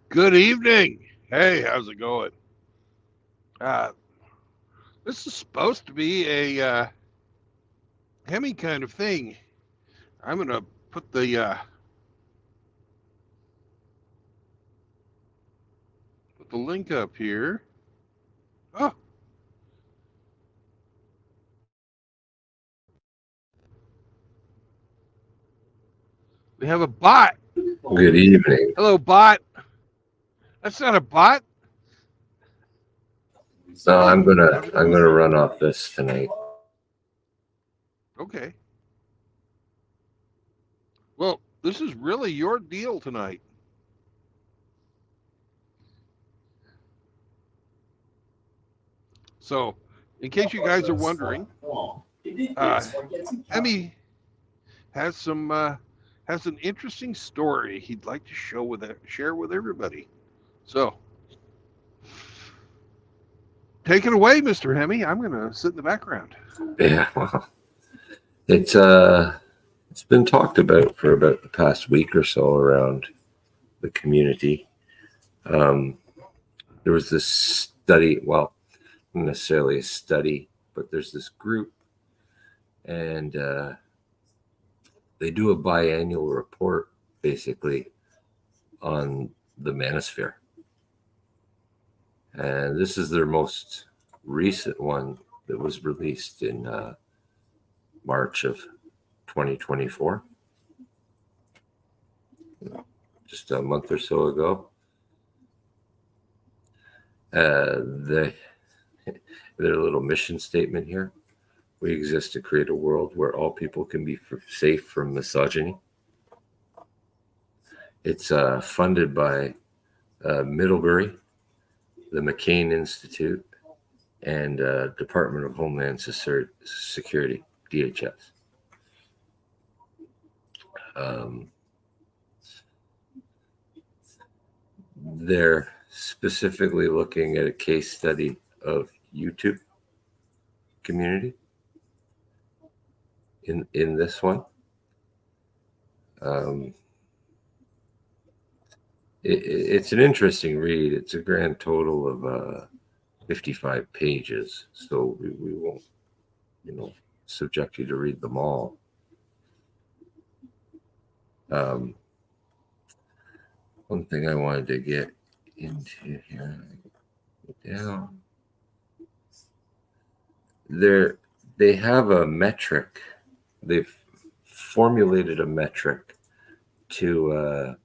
Good evening. Hey, how's it going? Uh, this is supposed to be a Hemi kind of thing. I'm gonna put the link up here. Oh, we have a bot. Good evening. Hello, bot. That's not a bot. So Hey, I'm how's gonna it I'm going? gonna run off this tonight. Okay. Well, this is really your deal tonight. So, in case you guys are wondering, uh, Hemi has some has an interesting story he'd like to share with everybody. So, take it away, Mr. Hemi. I'm going to sit in the background. Yeah, well, it's been talked about for about the past week or so around the community. Um, there was this study, well, not necessarily a study, but there's this group, and they do a biannual report basically on the manosphere, and this is their most recent one that was released in March of 2024, just a month or so ago. They, their little mission statement here: we exist to create a world where all people can be safe from misogyny. It's funded by Middlebury, the McCain Institute, and Department of Homeland Security, DHS. Um, they're specifically looking at a case study of YouTube community in this one. Um, it's an interesting read. It's a grand total of 55 pages, so we won't, you know, subject you to read them all. Um, one thing I wanted to get into here, yeah, they have a metric. They've formulated a metric to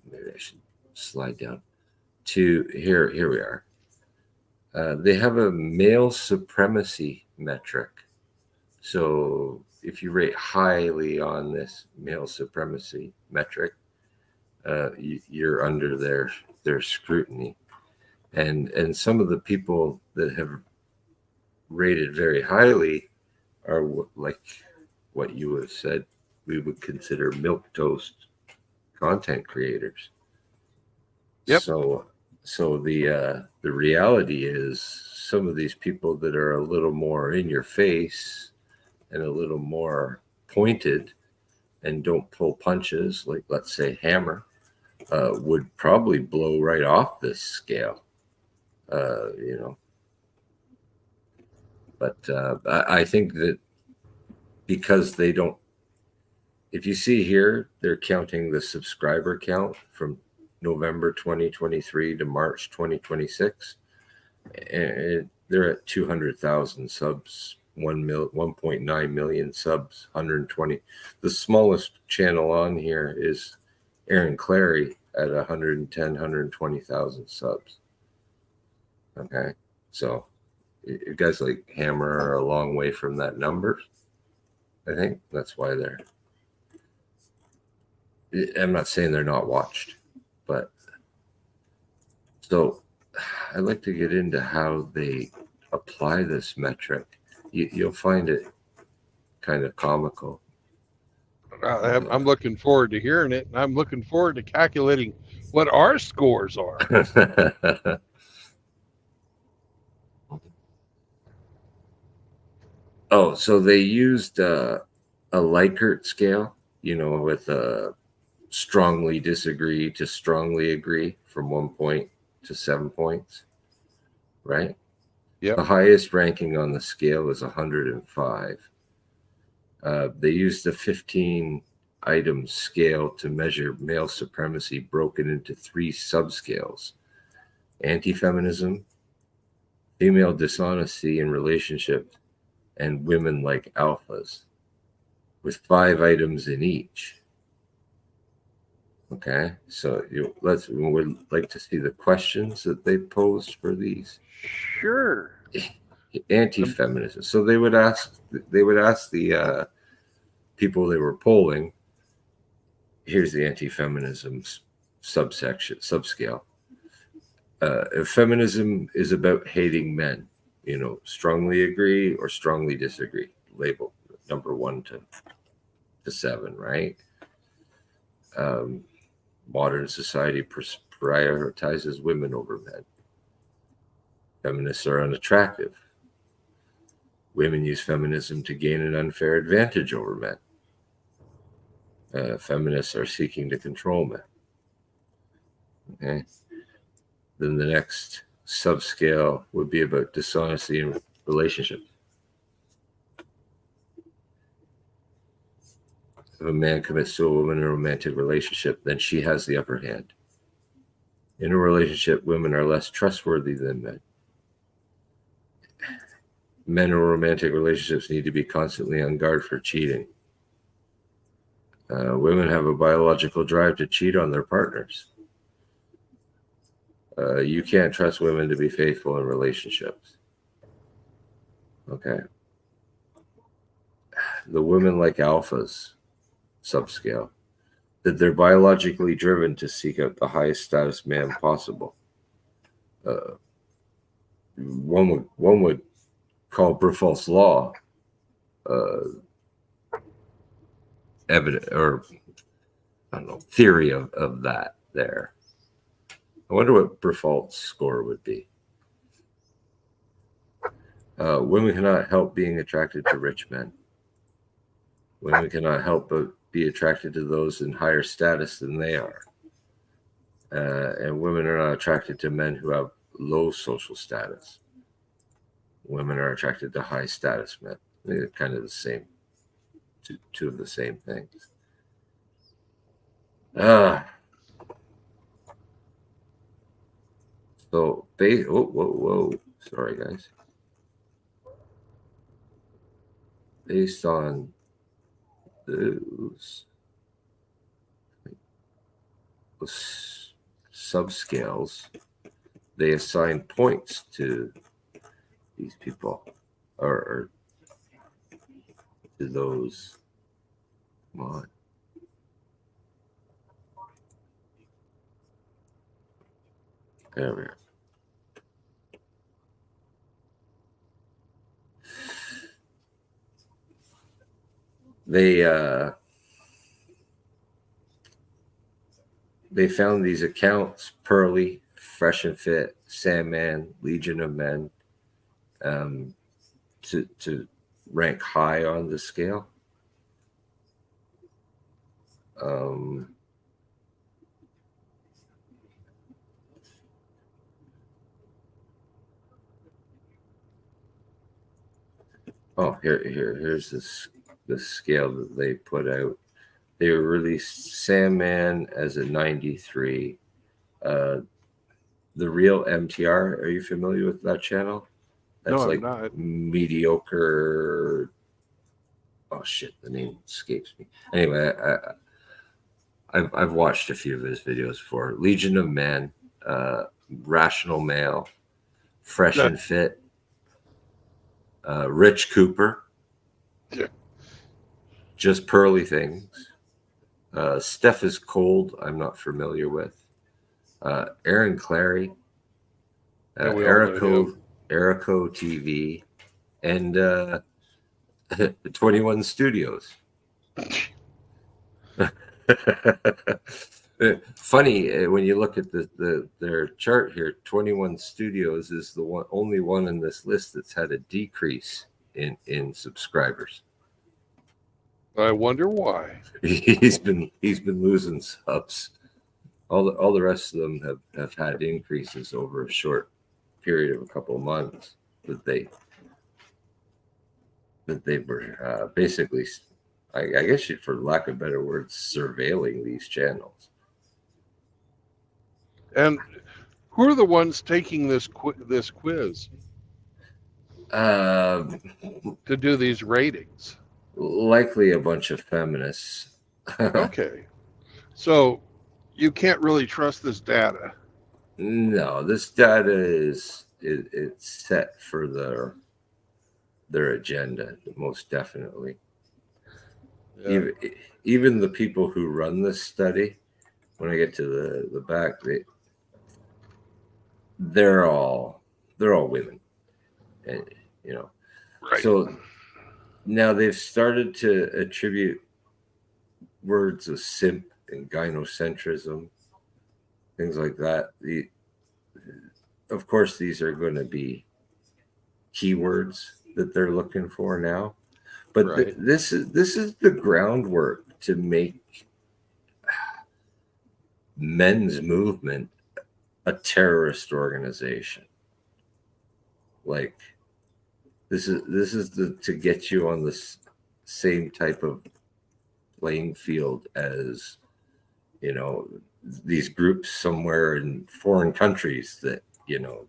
maybe I should slide down to here. Here we are. They have a male supremacy metric. So if you rate highly on this male supremacy metric, you're under their scrutiny. And some of the people that have rated very highly are like what you have said we would consider milk toast content creators. Yep. So the reality is some of these people that are a little more in your face and a little more pointed and don't pull punches, like let's say Hammer, would probably blow right off this scale. You know, but I think that because they don't, if you see here, they're counting the subscriber count from November 2023 to March 2026, and they're at 200,000 subs, 1.9 million subs, 120. The smallest channel on here is Aaron Clary at 110, 120,000 subs. Okay, so guys like Hammer are a long way from that number. I think that's why they're. I'm not saying they're not watched, but so I'd like to get into how they apply this metric. You'll find it kind of comical. I'm looking forward to hearing it, and I'm looking forward to calculating what our scores are. So they used a Likert scale, with strongly disagree to strongly agree from 1 point to 7 points, right? Yep. The highest ranking on the scale is 105. They used a 15-item scale to measure male supremacy, broken into 3 subscales: anti-feminism, female dishonesty in relationships, and women like alphas, with 5 items in each. Okay, so we'd like to see the questions that they posed for these. Sure. Anti-feminism. So they would ask the people they were polling. Here's the anti-feminism subscale. If feminism is about hating men, strongly agree or strongly disagree. Label number 1 to 7, right? Modern society prioritizes women over men. Feminists are unattractive. Women use feminism to gain an unfair advantage over men. Feminists are seeking to control men. Okay. Then the next subscale would be about dishonesty in relationships. If a man commits to a woman in a romantic relationship, then she has the upper hand. In a relationship, women are less trustworthy than men. Men in romantic relationships need to be constantly on guard for cheating. Women have a biological drive to cheat on their partners. You can't trust women to be faithful in relationships. Okay. The women like alphas subscale, that they're biologically driven to seek out the highest status man possible. One would call Bruffault's law evident, or I don't know, theory of that there. I wonder what Bruffault's score would be. Women cannot help being attracted to rich men. Women cannot help but be attracted to those in higher status than they are. And women are not attracted to men who have low social status. Women are attracted to high status men. They're kind of the same, two of the same things. So, whoa. Sorry, guys. Based on those subscales, they assign points to these people, or to those. Come on. There we are. They found these accounts: Pearly, Fresh and Fit, Sandman, Legion of Men, to rank high on the scale. Here's the scale that they put out. They released Sandman as a 93. The Real MTR. Are you familiar with that channel? That's No, I'm like not. mediocre. Oh shit, the name escapes me. Anyway, I've watched a few of his videos before. Legion of Men, Rational Male, Fresh and Fit, Rich Cooper, Yeah. Just Pearly Things. Steph is Cold, I'm not familiar with. Aaron Clary, Erico TV, and 21 Studios. Funny, when you look at their chart here, 21 Studios is the only one in this list that's had a decrease in subscribers. I wonder why. He's been losing subs. All the rest of them have had increases over a short period of a couple of months that they were basically, I guess, for lack of better words, surveilling these channels. And who are the ones taking this quiz Um, to do these ratings? Likely a bunch of feminists. Okay, so you can't really trust this data. No, this data is it's set for their agenda, most definitely. Yeah. Even the people who run this study, when I get to the back, they're all women, and you know. Right. So now they've started to attribute words of simp and gynocentrism, things like that. Of course, these are going to be keywords that they're looking for now, but Right. this is the groundwork to make men's movement a terrorist organization. Like this is to get you on this same type of playing field as, you know, these groups somewhere in foreign countries that, you know,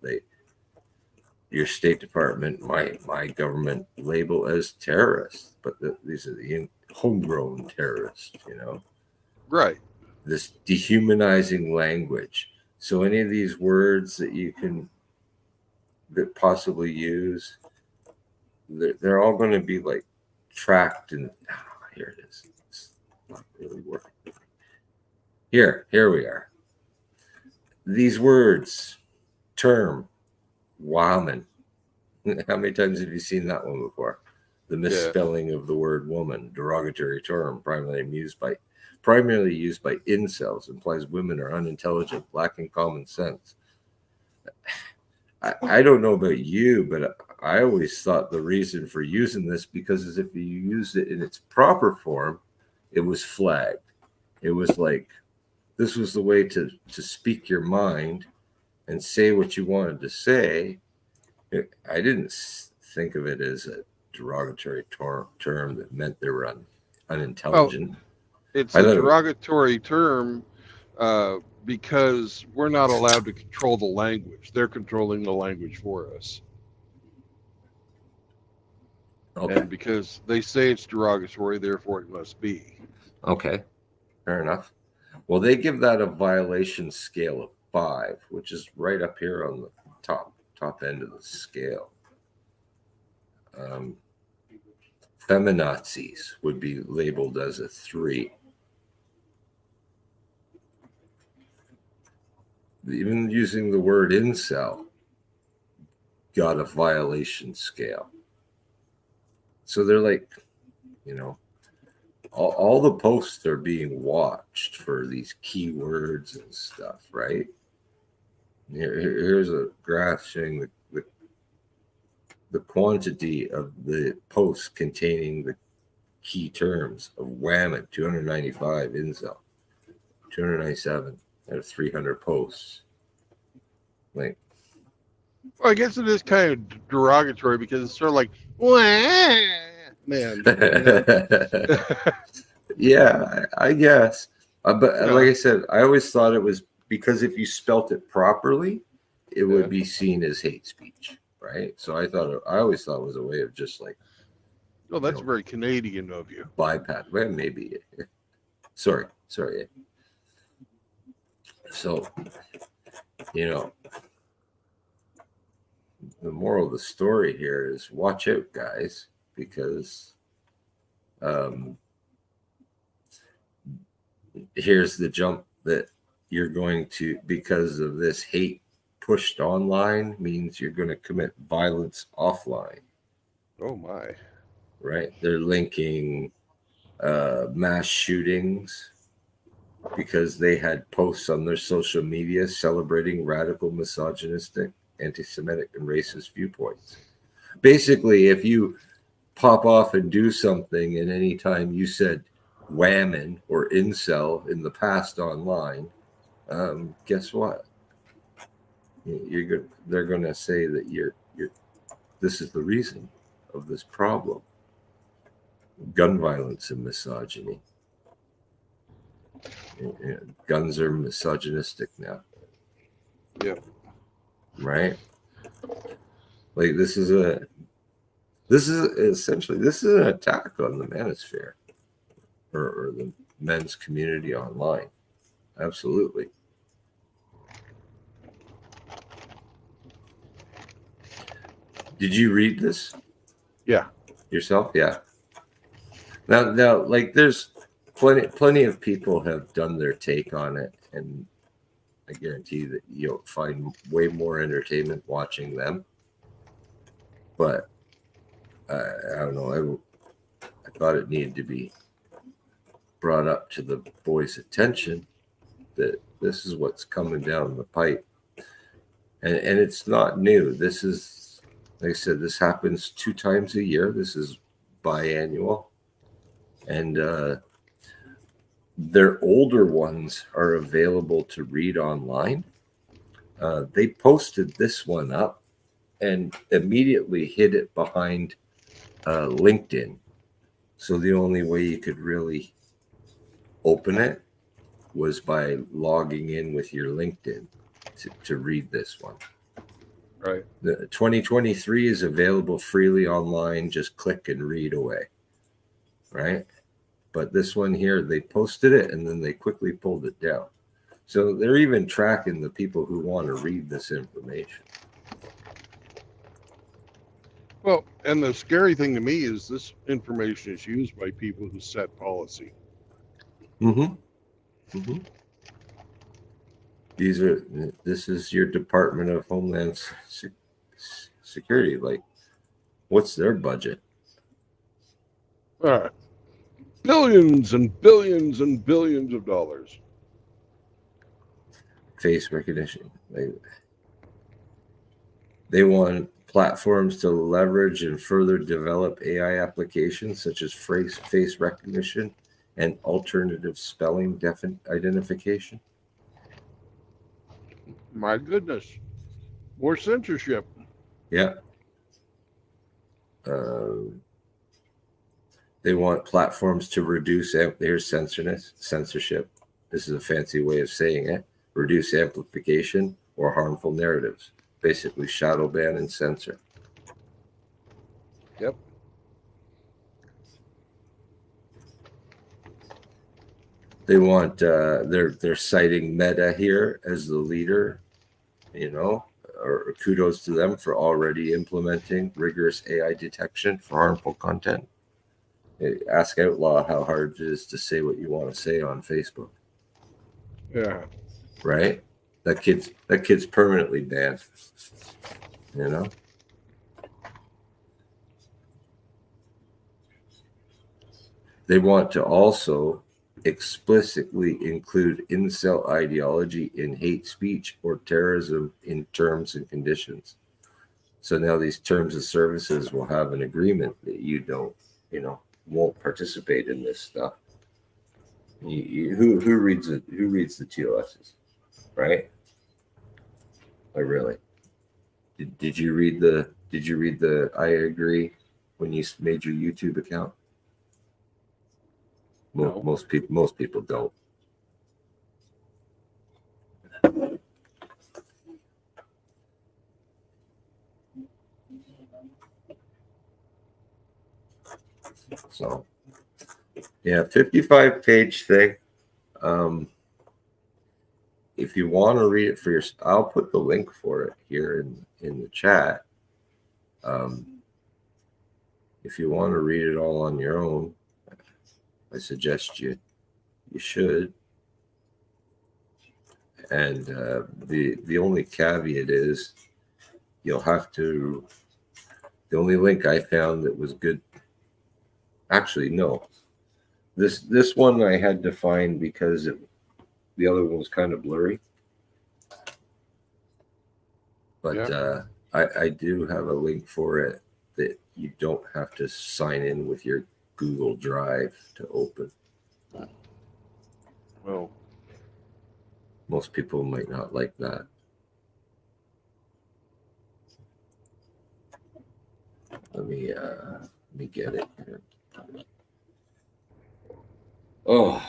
your State Department, my government label as terrorists, but these are the homegrown terrorists, you know. Right. This dehumanizing language. So any of these words that possibly use, they're all going to be like tracked and here it is. It's not really working. Here we are. These words, term, woman. How many times have you seen that one before? The misspelling of the word woman, derogatory term, primarily used by incels, implies women are unintelligent, lacking common sense. I don't know about you, but I always thought the reason for using this, because if you used it in its proper form, it was flagged. It was like, this was the way to speak your mind and say what you wanted to say. I didn't think of it as a derogatory term that meant they were unintelligent. Well, it's a derogatory term because we're not allowed to control the language. They're controlling the language for us. Okay. And because they say it's derogatory, therefore it must be. Okay, fair enough. Well, they give that a violation scale of 5, which is right up here on the top end of the scale. Feminazis would be labeled as a 3. Even using the word incel got a violation scale. So they're like, you know, all the posts are being watched for these keywords and stuff, right? Here's a graph showing the quantity of the posts containing the key terms of wham 295, incel 297 out of 300 posts. Like, well, I guess it is kind of derogatory because it's sort of like, man. Yeah, I guess. But like I said, I always thought it was because if you spelt it properly, it would be seen as hate speech, right? So I always thought it was a way of just like, well, that's very Canadian of you. Bypass. Well, maybe. Sorry. So, you know, the moral of the story here is watch out, guys, because here's the jump that you're going to, because of this hate pushed online, means you're going to commit violence offline. Oh, my. Right? They're linking mass shootings because they had posts on their social media celebrating radical, misogynistic, anti-Semitic, and racist viewpoints. Basically, if you pop off and do something, and anytime you said whammon or incel in the past online, guess what? They're going to say that you're. This is the reason of this problem: gun violence and misogyny. Guns are misogynistic now. Yeah. Right. Like this is essentially an attack on the manosphere or the men's community online. Absolutely. Did you read this? Yeah. Yourself? Yeah. Now, like, there's plenty of people have done their take on it, and I guarantee that you'll find way more entertainment watching them. But I don't know. I thought it needed to be brought up to the boys' attention that this is what's coming down the pipe, and it's not new. This is, like I said, this happens 2 times a year. This is biannual, and their older ones are available to read online. They posted this one up and immediately hid it behind LinkedIn. So the only way you could really open it was by logging in with your LinkedIn to read this one. Right. The 2023 is available freely online. Just click and read away. Right. But this one here, they posted it and then they quickly pulled it down. So they're even tracking the people who want to read this information. Well, and the scary thing to me is this information is used by people who set policy. Mm-hmm. Mm-hmm. This is your Department of Homeland Security. Like, what's their budget? All right. Billions and billions and billions of dollars. Face recognition. They want platforms to leverage and further develop AI applications such as face recognition and alternative spelling identification. My goodness. More censorship. Yeah. They want platforms to reduce censorship. This is a fancy way of saying it. Reduce amplification or harmful narratives. Basically shadow ban and censor. Yep. They want they're citing Meta here as the leader, or kudos to them for already implementing rigorous AI detection for harmful content. Ask Outlaw how hard it is to say what you want to say on Facebook. Yeah. Right? That kid's permanently banned. They want to also explicitly include incel ideology in hate speech or terrorism in terms and conditions. So now these terms of services will have an agreement that you don't, won't participate in this stuff. Who reads it? Who reads the TOSs, right? Like, really? Did you read the I agree when you made your YouTube account? No. Most people don't. So, yeah, 55-page thing. If you want to read it for yourself, I'll put the link for it here in the chat. If you want to read it all on your own, I suggest you should. And the only caveat is you'll have to. The only link I found that was good. Actually, no. This one I had to find because the other one was kind of blurry. But Yeah. I do have a link for it that you don't have to sign in with your Google Drive to open. Well, Most people might not like that. Let me get it here. Oh.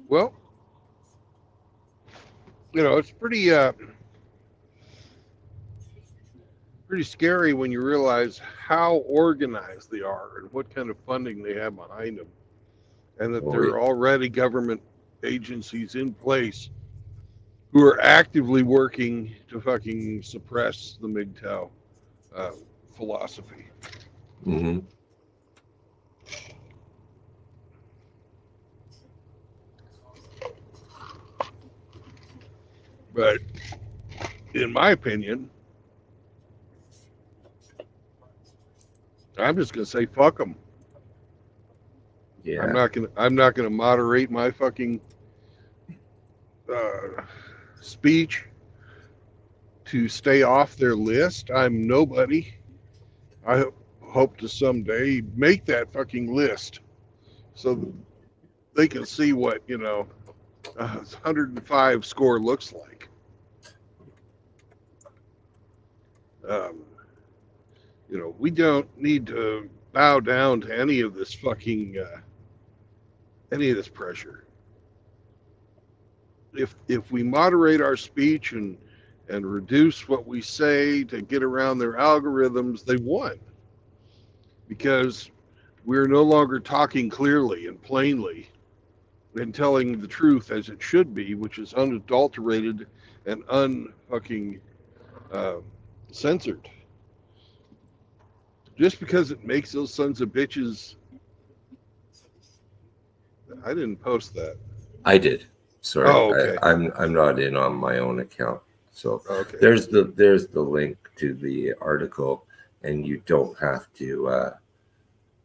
well, it's pretty scary when you realize how organized they are and what kind of funding they have behind them, and that there are already government agencies in place who are actively working to fucking suppress the MGTOW philosophy. Mm-hmm. But in my opinion, I'm just gonna say fuck them. Yeah. I'm not gonna moderate my fucking speech to stay off their list. I'm nobody. I hope to someday make that fucking list so that they can see what 105 score looks like. We don't need to bow down to any of this fucking any of this pressure. If we moderate our speech and reduce what we say to get around their algorithms, they won, because we're no longer talking clearly and plainly and telling the truth as it should be, which is unadulterated and unfucking censored. Just because it makes those sons of bitches. I didn't post that. I did. Sorry. Oh, okay. I'm not in on my own account. So okay. There's the link to the article, and you don't have to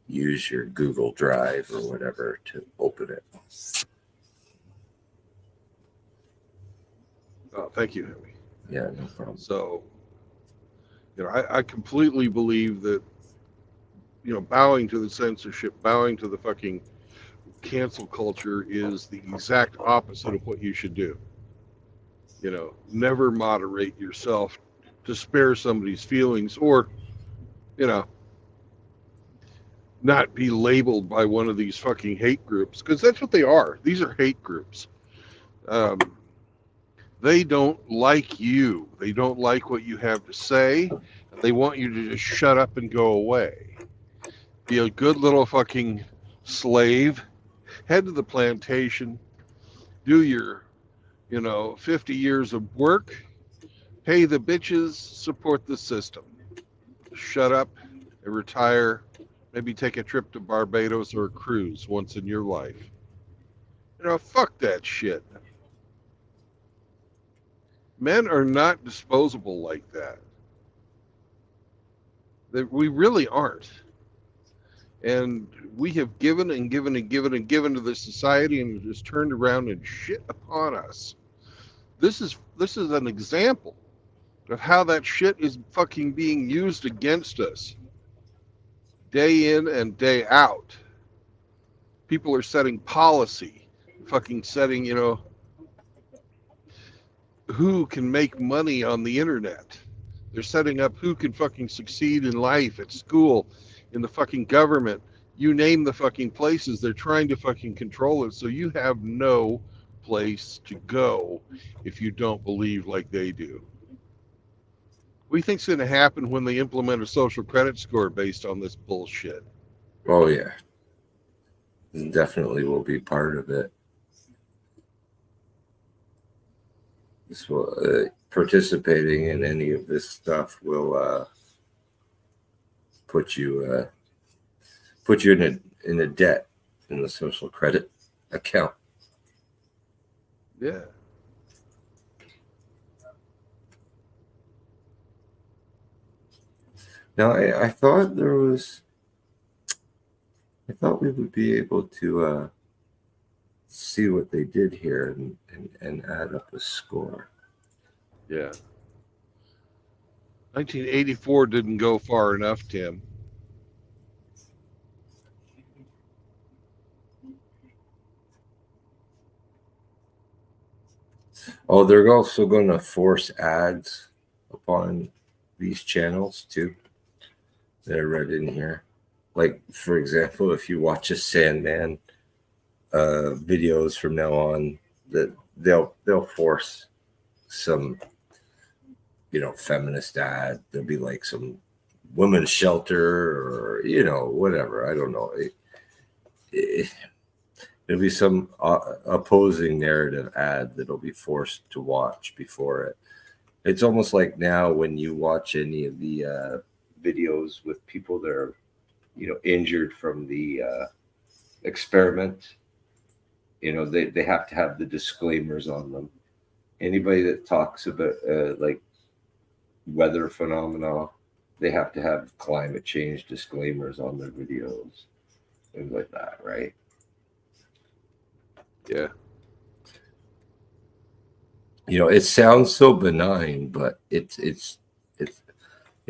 use your Google Drive or whatever to open it. Oh, thank you, Henry. Yeah, no problem. So, I completely believe that, bowing to the censorship, bowing to the fucking cancel culture is the exact opposite of what you should do. Never moderate yourself to spare somebody's feelings, or, not be labeled by one of these fucking hate groups, because that's what they are. These are hate groups. They don't like you. They don't like what you have to say. They want you to just shut up and go away. Be a good little fucking slave. Head to the plantation. Do your, 50 years of work. Pay the bitches. Support the system. Shut up and retire. Maybe take a trip to Barbados or a cruise once in your life. Fuck that shit. Men are not disposable like that. We really aren't. And we have given and given and given and given to this society, and it just turned around and shit upon us. This is an example of how that shit is fucking being used against us. Day in and day out. People are setting policy, fucking setting, who can make money on the internet. They're setting up who can fucking succeed in life, at school, in the fucking government. You name the fucking places, they're trying to fucking control it, so you have no place to go if you don't believe like they do. What do you think's going to happen when they implement a social credit score based on this bullshit? Oh, yeah. Definitely will be part of it. This will, participating in any of this stuff will put you in a debt in the social credit account. Yeah. Now, I thought we would be able to see what they did here and add up a score. Yeah. 1984 didn't go far enough, Tim. Oh, they're also going to force ads upon these channels too. That I read in here. Like, for example, if you watch a Sandman videos from now on, that they'll force some, feminist ad. There'll be like some women's shelter or whatever. I don't know. There'll be some opposing narrative ad that'll be forced to watch before it. It's almost like now when you watch any of the videos with people that are, injured from the experiment, they have to have the disclaimers on them. Anybody that talks about like weather phenomena, they have to have climate change disclaimers on their videos, things like that, right? Yeah. It sounds so benign, but it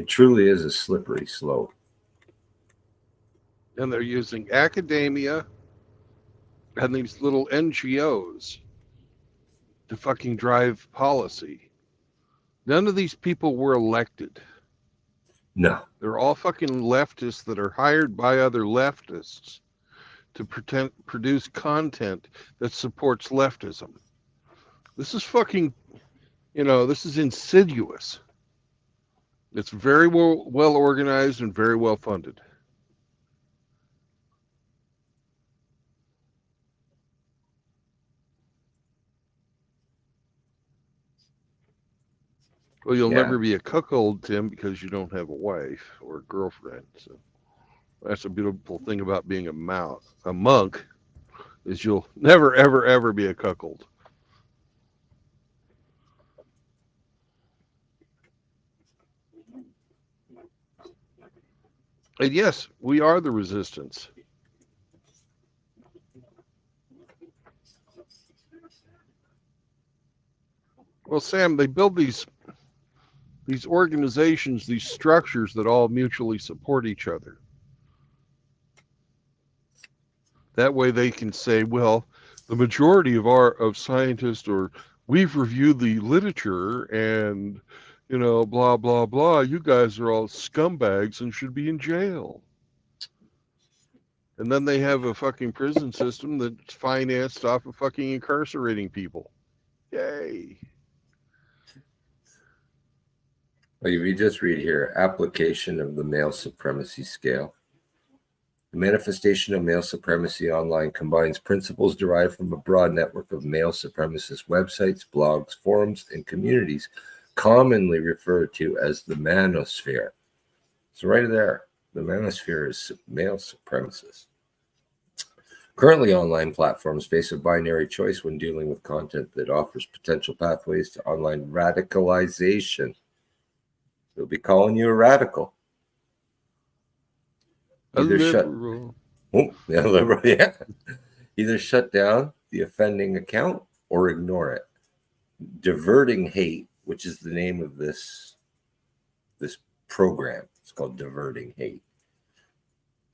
truly is a slippery slope. And they're using academia and these little NGOs to fucking drive policy. None of these people were elected. No. They're all fucking leftists that are hired by other leftists to produce content that supports leftism. This is fucking, this is insidious. It's very well organized and very well funded. Well, you'll never be a cuckold, Tim, because you don't have a wife or a girlfriend. So that's a beautiful thing about being a monk, is you'll never, ever, ever be a cuckold. And yes, we are the resistance. Well, Sam, they build these organizations, these structures that all mutually support each other. That way they can say, well, the majority of scientists, or we've reviewed the literature and, blah, blah, blah. You guys are all scumbags and should be in jail. And then they have a fucking prison system that's financed off of fucking incarcerating people. Yay. Well, we just read here, application of the male supremacy scale. The manifestation of male supremacy online combines principles derived from a broad network of male supremacist websites, blogs, forums, and communities, commonly referred to as the manosphere. So right there, the manosphere is male supremacist. Currently, online platforms face a binary choice when dealing with content that offers potential pathways to online radicalization. They'll be calling you a radical. Either shut down the offending account or ignore it. Diverting hate, which is the name of this program, it's called Diverting Hate,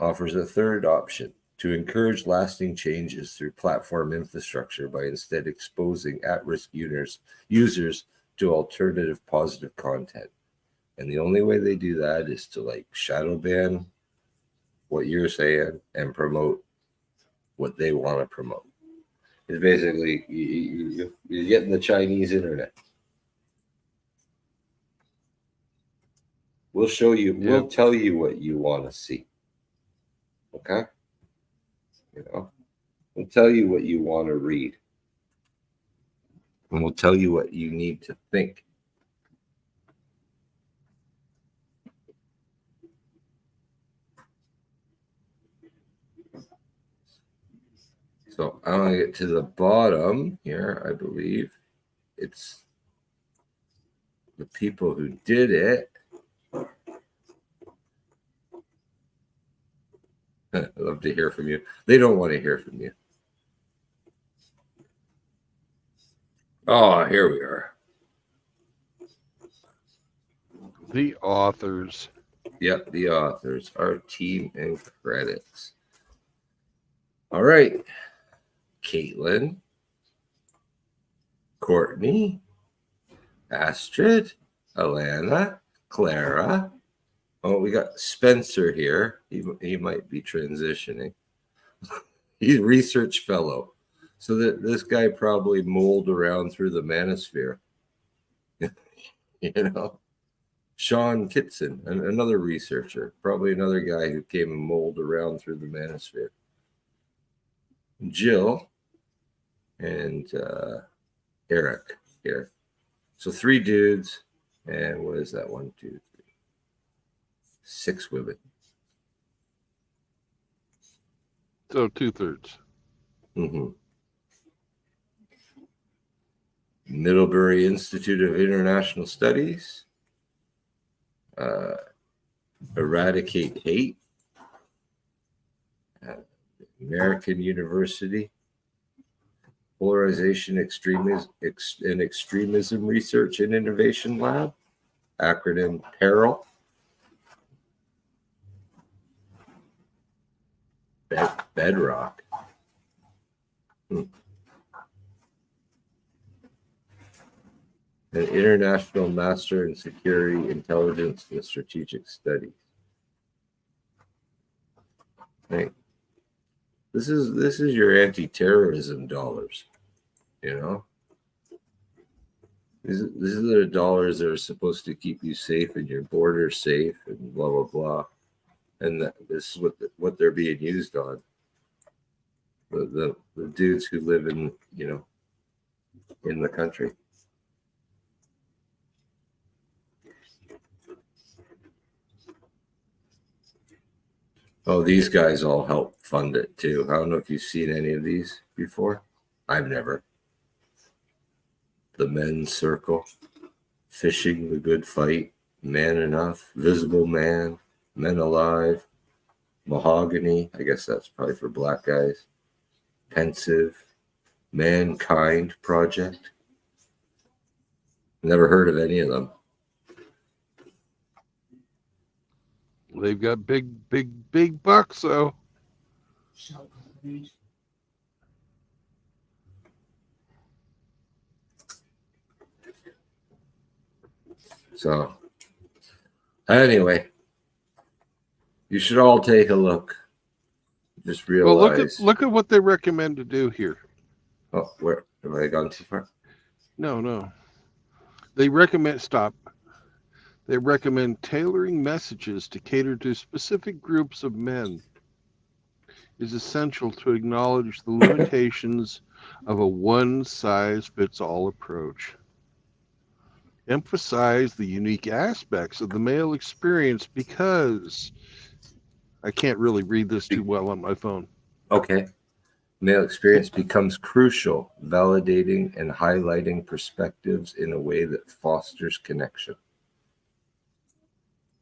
offers a third option: to encourage lasting changes through platform infrastructure by instead exposing at-risk users to alternative positive content. And the only way they do that is to shadow ban what you're saying and promote what they want to promote. It's basically you're getting the Chinese internet. We'll show you. Yep. We'll tell you what you want to see. Okay. We'll tell you what you want to read, and we'll tell you what you need to think. So I'm going to get to the bottom here. I believe it's the people who did it. I'd love to hear from you. They don't want to hear from you. Oh, here we are. The authors. Yep, the authors, our team and credits. All right. Caitlin, Courtney, Astrid, Alana, Clara. Oh, we got Spencer here. He might be transitioning. He's a research fellow. So that this guy probably mulled around through the manosphere. You know? Sean Kitson, another researcher, probably another guy who came and mulled around through the manosphere. Jill and Eric here. So 3 dudes, and what is that? 1, 2, 3, 6 women. So 2/3. Mm-hmm. Middlebury Institute of International Studies. Eradicate Hate. American University. Polarization, Extremism, and Extremism Research and Innovation Lab. Acronym PERIL. Bedrock. An International Master in Security, Intelligence, and Strategic Studies. Hey, this is your anti-terrorism dollars, you know. These are the dollars that are supposed to keep you safe and your border safe and blah blah blah, and this is what they're being used on. The dudes who live in in the country. Oh, these guys all help fund it too. I don't know if you've seen any of these before. I've never. The Men's Circle, Fishing the Good Fight, Man Enough, Visible Man, Men Alive, Mahogany. I guess that's probably for black guys. Pensive, Mankind Project. Never heard of any of them. They've got big bucks, though. So, anyway, you should all take a look. Just realize. Well, look at what they recommend to do here. Oh, where have I gone too far? No. They recommend They recommend tailoring messages to cater to specific groups of men. It is essential to acknowledge the limitations of a one-size-fits-all approach. Emphasize the unique aspects of the male experience because I can't really read this too well on my phone. Okay. Male experience becomes crucial, validating and highlighting perspectives in a way that fosters connection.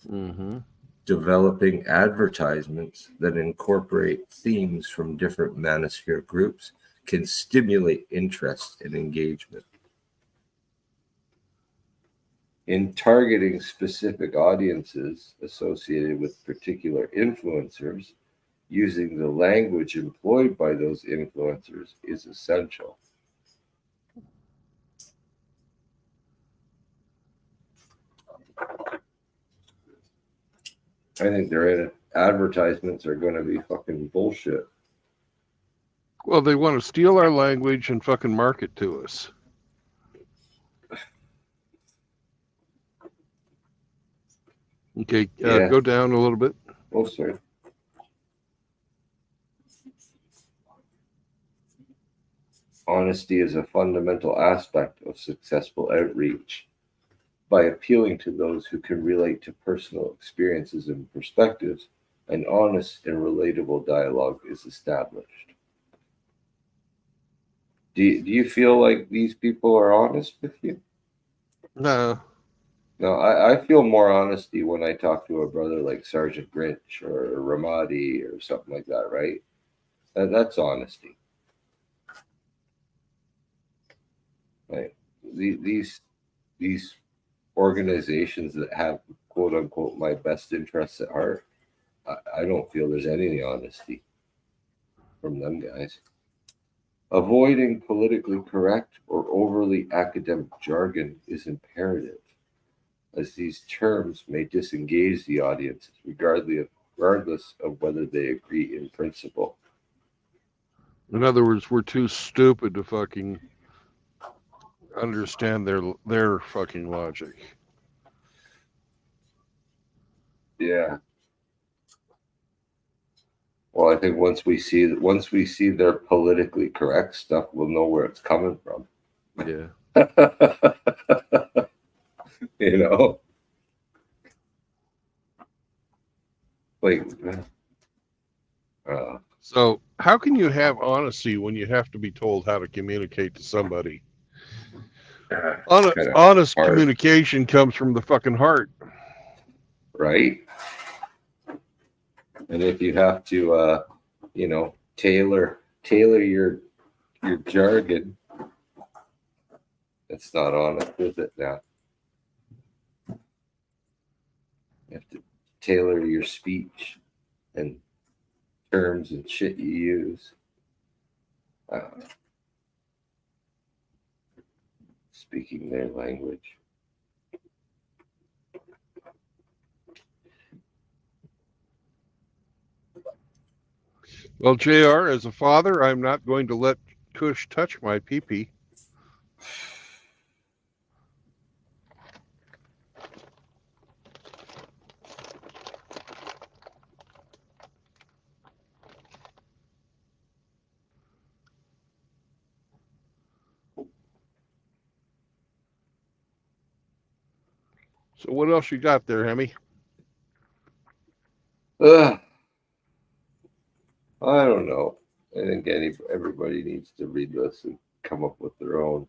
Mm-hmm. Developing advertisements that incorporate themes from different manosphere groups can stimulate interest and engagement. In targeting specific audiences associated with particular influencers, using the language employed by those influencers is essential. I think their advertisements are going to be fucking bullshit. Well, they want to steal our language and fucking market to us. Okay, Go down a little bit. Oh, sorry. Honesty is a fundamental aspect of successful outreach. By appealing to those who can relate to personal experiences and perspectives, an honest and relatable dialogue is established. Do you feel like these people are honest with you? No. No, I feel more honesty when I talk to a brother like Sergeant Grinch or Ramadi or something like that, right? That's honesty. Right. these organizations that have quote unquote my best interests at heart, I don't feel there's any honesty from them guys. Avoiding politically correct or overly academic jargon is imperative, as these terms may disengage the audience regardless of whether they agree in principle. In other words, we're too stupid to fucking understand their fucking logic. Yeah. Well, I think once we see their politically correct stuff, we'll know where it's coming from. Yeah. You know, like. So, how can you have honesty when you have to be told how to communicate to somebody? Honest hard. Communication comes from the fucking heart, right? And if you have to, tailor your jargon, it's not honest, is it? Now you have to tailor your speech and terms and shit you use. Speaking their language. Well, JR, as a father, I'm not going to let Kush touch my pee-pee. So what else you got there, Hemi? I don't know. I think everybody needs to read this and come up with their own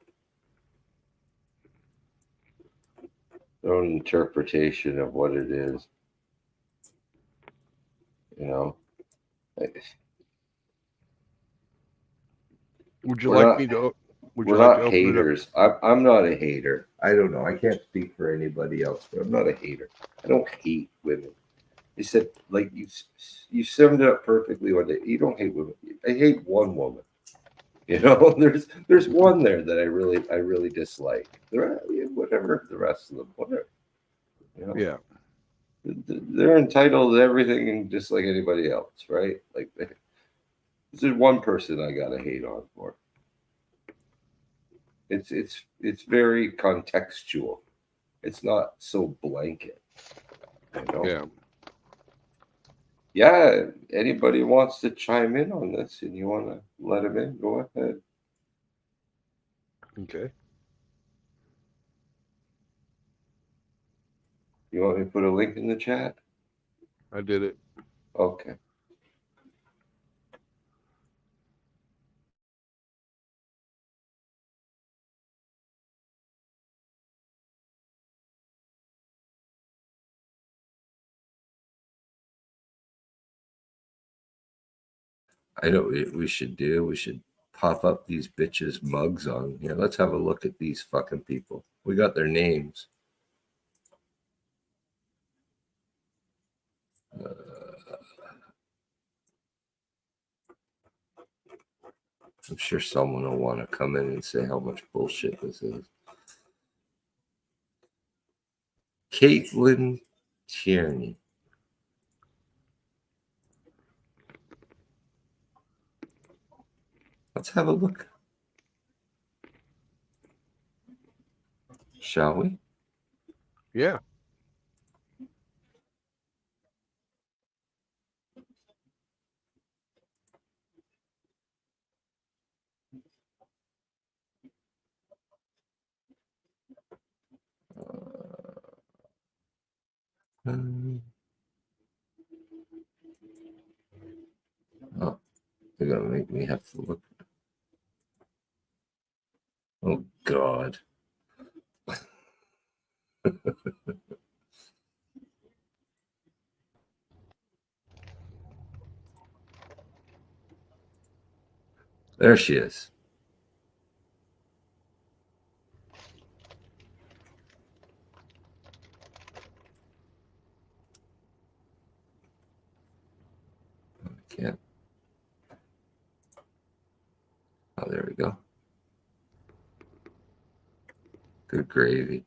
interpretation of what it is. You know. Would you like me to? Would you We're like not to open haters. I'm not a hater. I don't know. I can't speak for anybody else, but I'm not a hater. I don't hate women. You said, like, you summed it up perfectly one day. You don't hate women. I hate one woman. You know, there's one there that I really dislike. Whatever the rest of them, whatever. You know? Yeah. They're entitled to everything just like anybody else, right? Like, there's one person I gotta hate on for. It's very contextual. It's not so blanket. You know? Yeah. Yeah, anybody wants to chime in on this and you want to let them in, go ahead. Okay. You want me to put a link in the chat? I did it. Okay. I know what we should do. We should pop up these bitches' mugs on here. Let's have a look at these fucking people. We got their names. I'm sure someone will want to come in and say how much bullshit this is. Caitlin Tierney. Let's have a look. Shall we? Yeah. Oh, they're gonna make me have to look. Oh God. There she is. can't. Oh, there we go. Good gravy.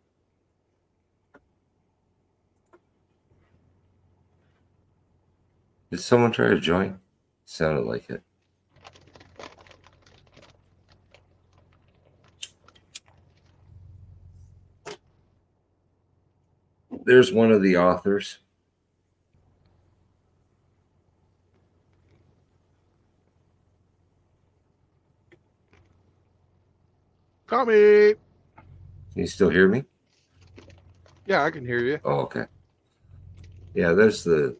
Did someone try to join? Sounded like it. There's one of the authors. Tommy. Can you still hear me? Yeah, I can hear you. Oh, okay. Yeah, there's the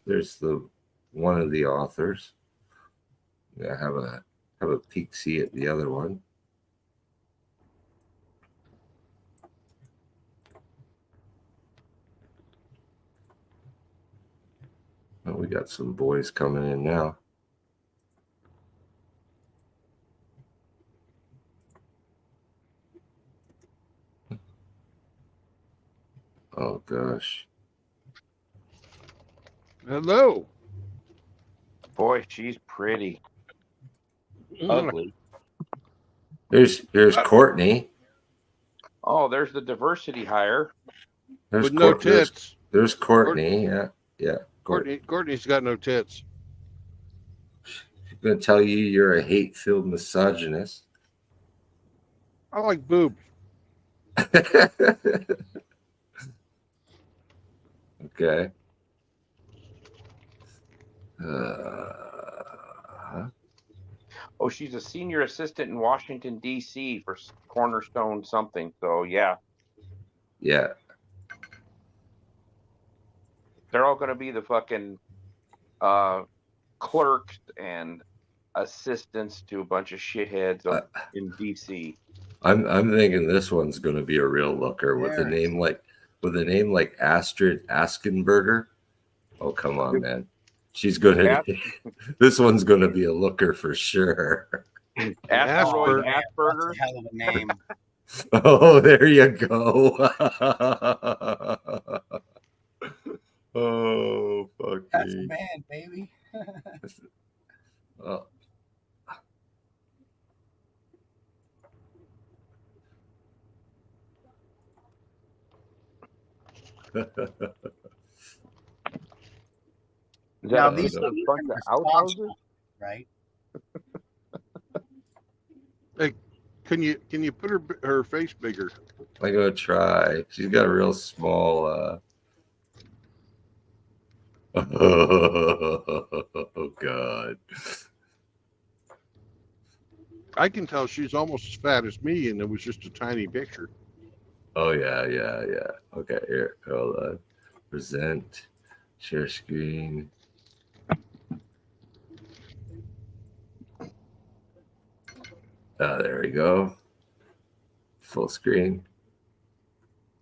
one of the authors. Yeah, have a peek see at the other one. Oh, we got some boys coming in now. Oh gosh. Hello. Boy, she's pretty. Ugly. Here's Courtney. Oh, there's the diversity hire. There's With no tits. There's Courtney. Yeah. Courtney's got no tits. She's gonna tell you you're a hate-filled misogynist. I like boobs. Okay. Oh, she's a senior assistant in Washington, D.C. for Cornerstone something. So, yeah. Yeah. They're all going to be the fucking clerks and assistants to a bunch of shitheads in D.C. I'm thinking this one's going to be a real looker with a name like Astrid Askenberger. Oh, come on, man. She's gonna. This one's gonna be a looker for sure. Asperger. That's a hell of a name. Oh, there you go. Oh, fuck That's me. bad, baby. Oh. Now these are are a bunch of outhouses, right? Hey, can you put her face bigger? I'm gonna try. She's got a real small. Oh God. I can tell she's almost as fat as me, and it was just a tiny picture. Oh yeah. Okay, here, hold on. Present, share screen. There we go. Full screen.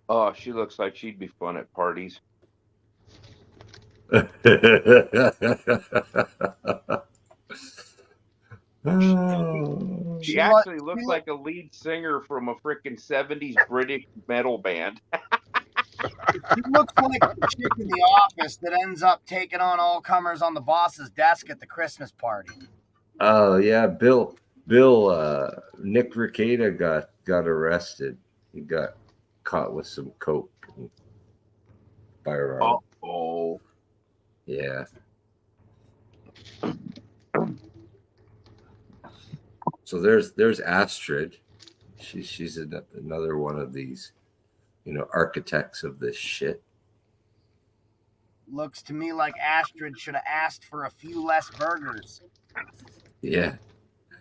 Oh, she looks like she'd be fun at parties. She actually looks like a lead singer from a freaking 70s British metal band. She looks like the chick in the office that ends up taking on all comers on the boss's desk at the Christmas party. Oh yeah, Bill, Nick Ricada got arrested. He got caught with some coke and firearm. Oh, yeah. So there's Astrid. She's another one of these, architects of this shit. Looks to me like Astrid should have asked for a few less burgers. Yeah.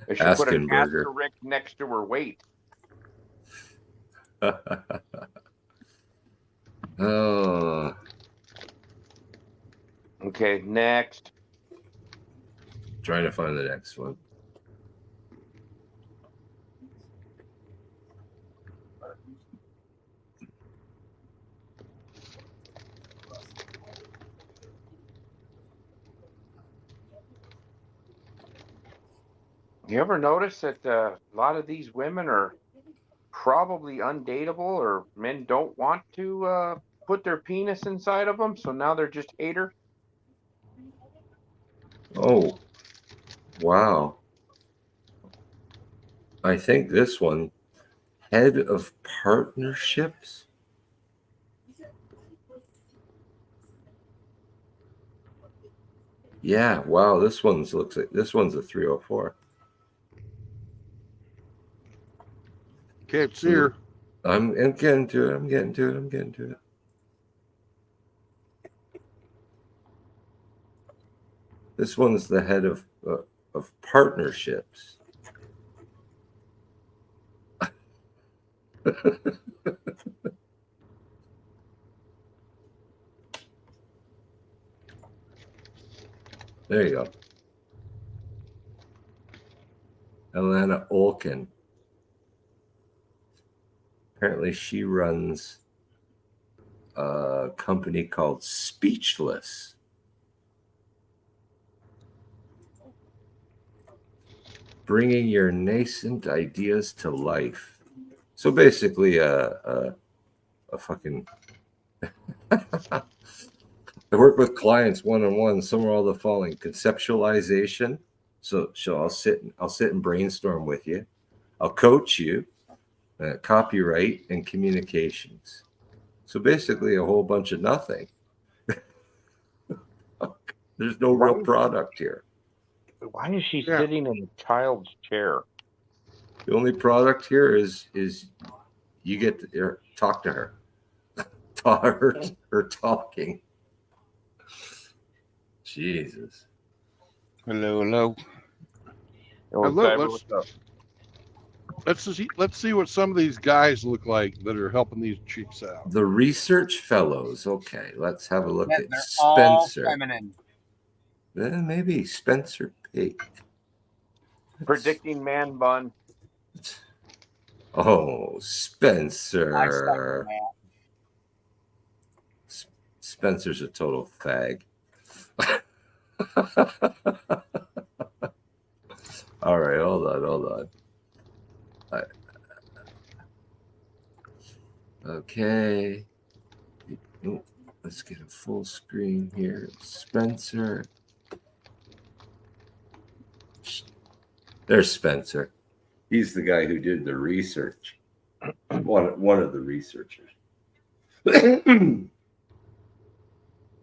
They should put an Askenberger. asterisk next to her weight. Oh. Okay, next. Trying to find the next one. You ever notice that a lot of these women are probably undateable, or men don't want to put their penis inside of them, so now they're just haters? Oh. Wow. I think this one, head of partnerships. Yeah, wow, this one's a 304. Can't see her. I'm getting to it. This one's the head of partnerships. There you go. Alana Olkin. Apparently she runs a company called Speechless. Bringing your nascent ideas to life. So basically a fucking I work with clients one-on-one. Some are all the following: conceptualization. So I'll sit and brainstorm with you. I'll coach you, copyright and communications. So basically a whole bunch of nothing. There's no real product here. Why is she sitting in a child's chair? The only product here is you get to talk to her. Her talking. Jesus. Hello. Let's see what some of these guys look like that are helping these chicks out. The research fellows. Okay, let's have a look at They're Spencer. all feminine. Then maybe Spencer Pate. Predicting man bun. Oh, Spencer. I second that. Spencer's a total fag. All right, hold on. Okay. Let's get a full screen here. Spencer. There's Spencer. He's the guy who did the research. One of the researchers.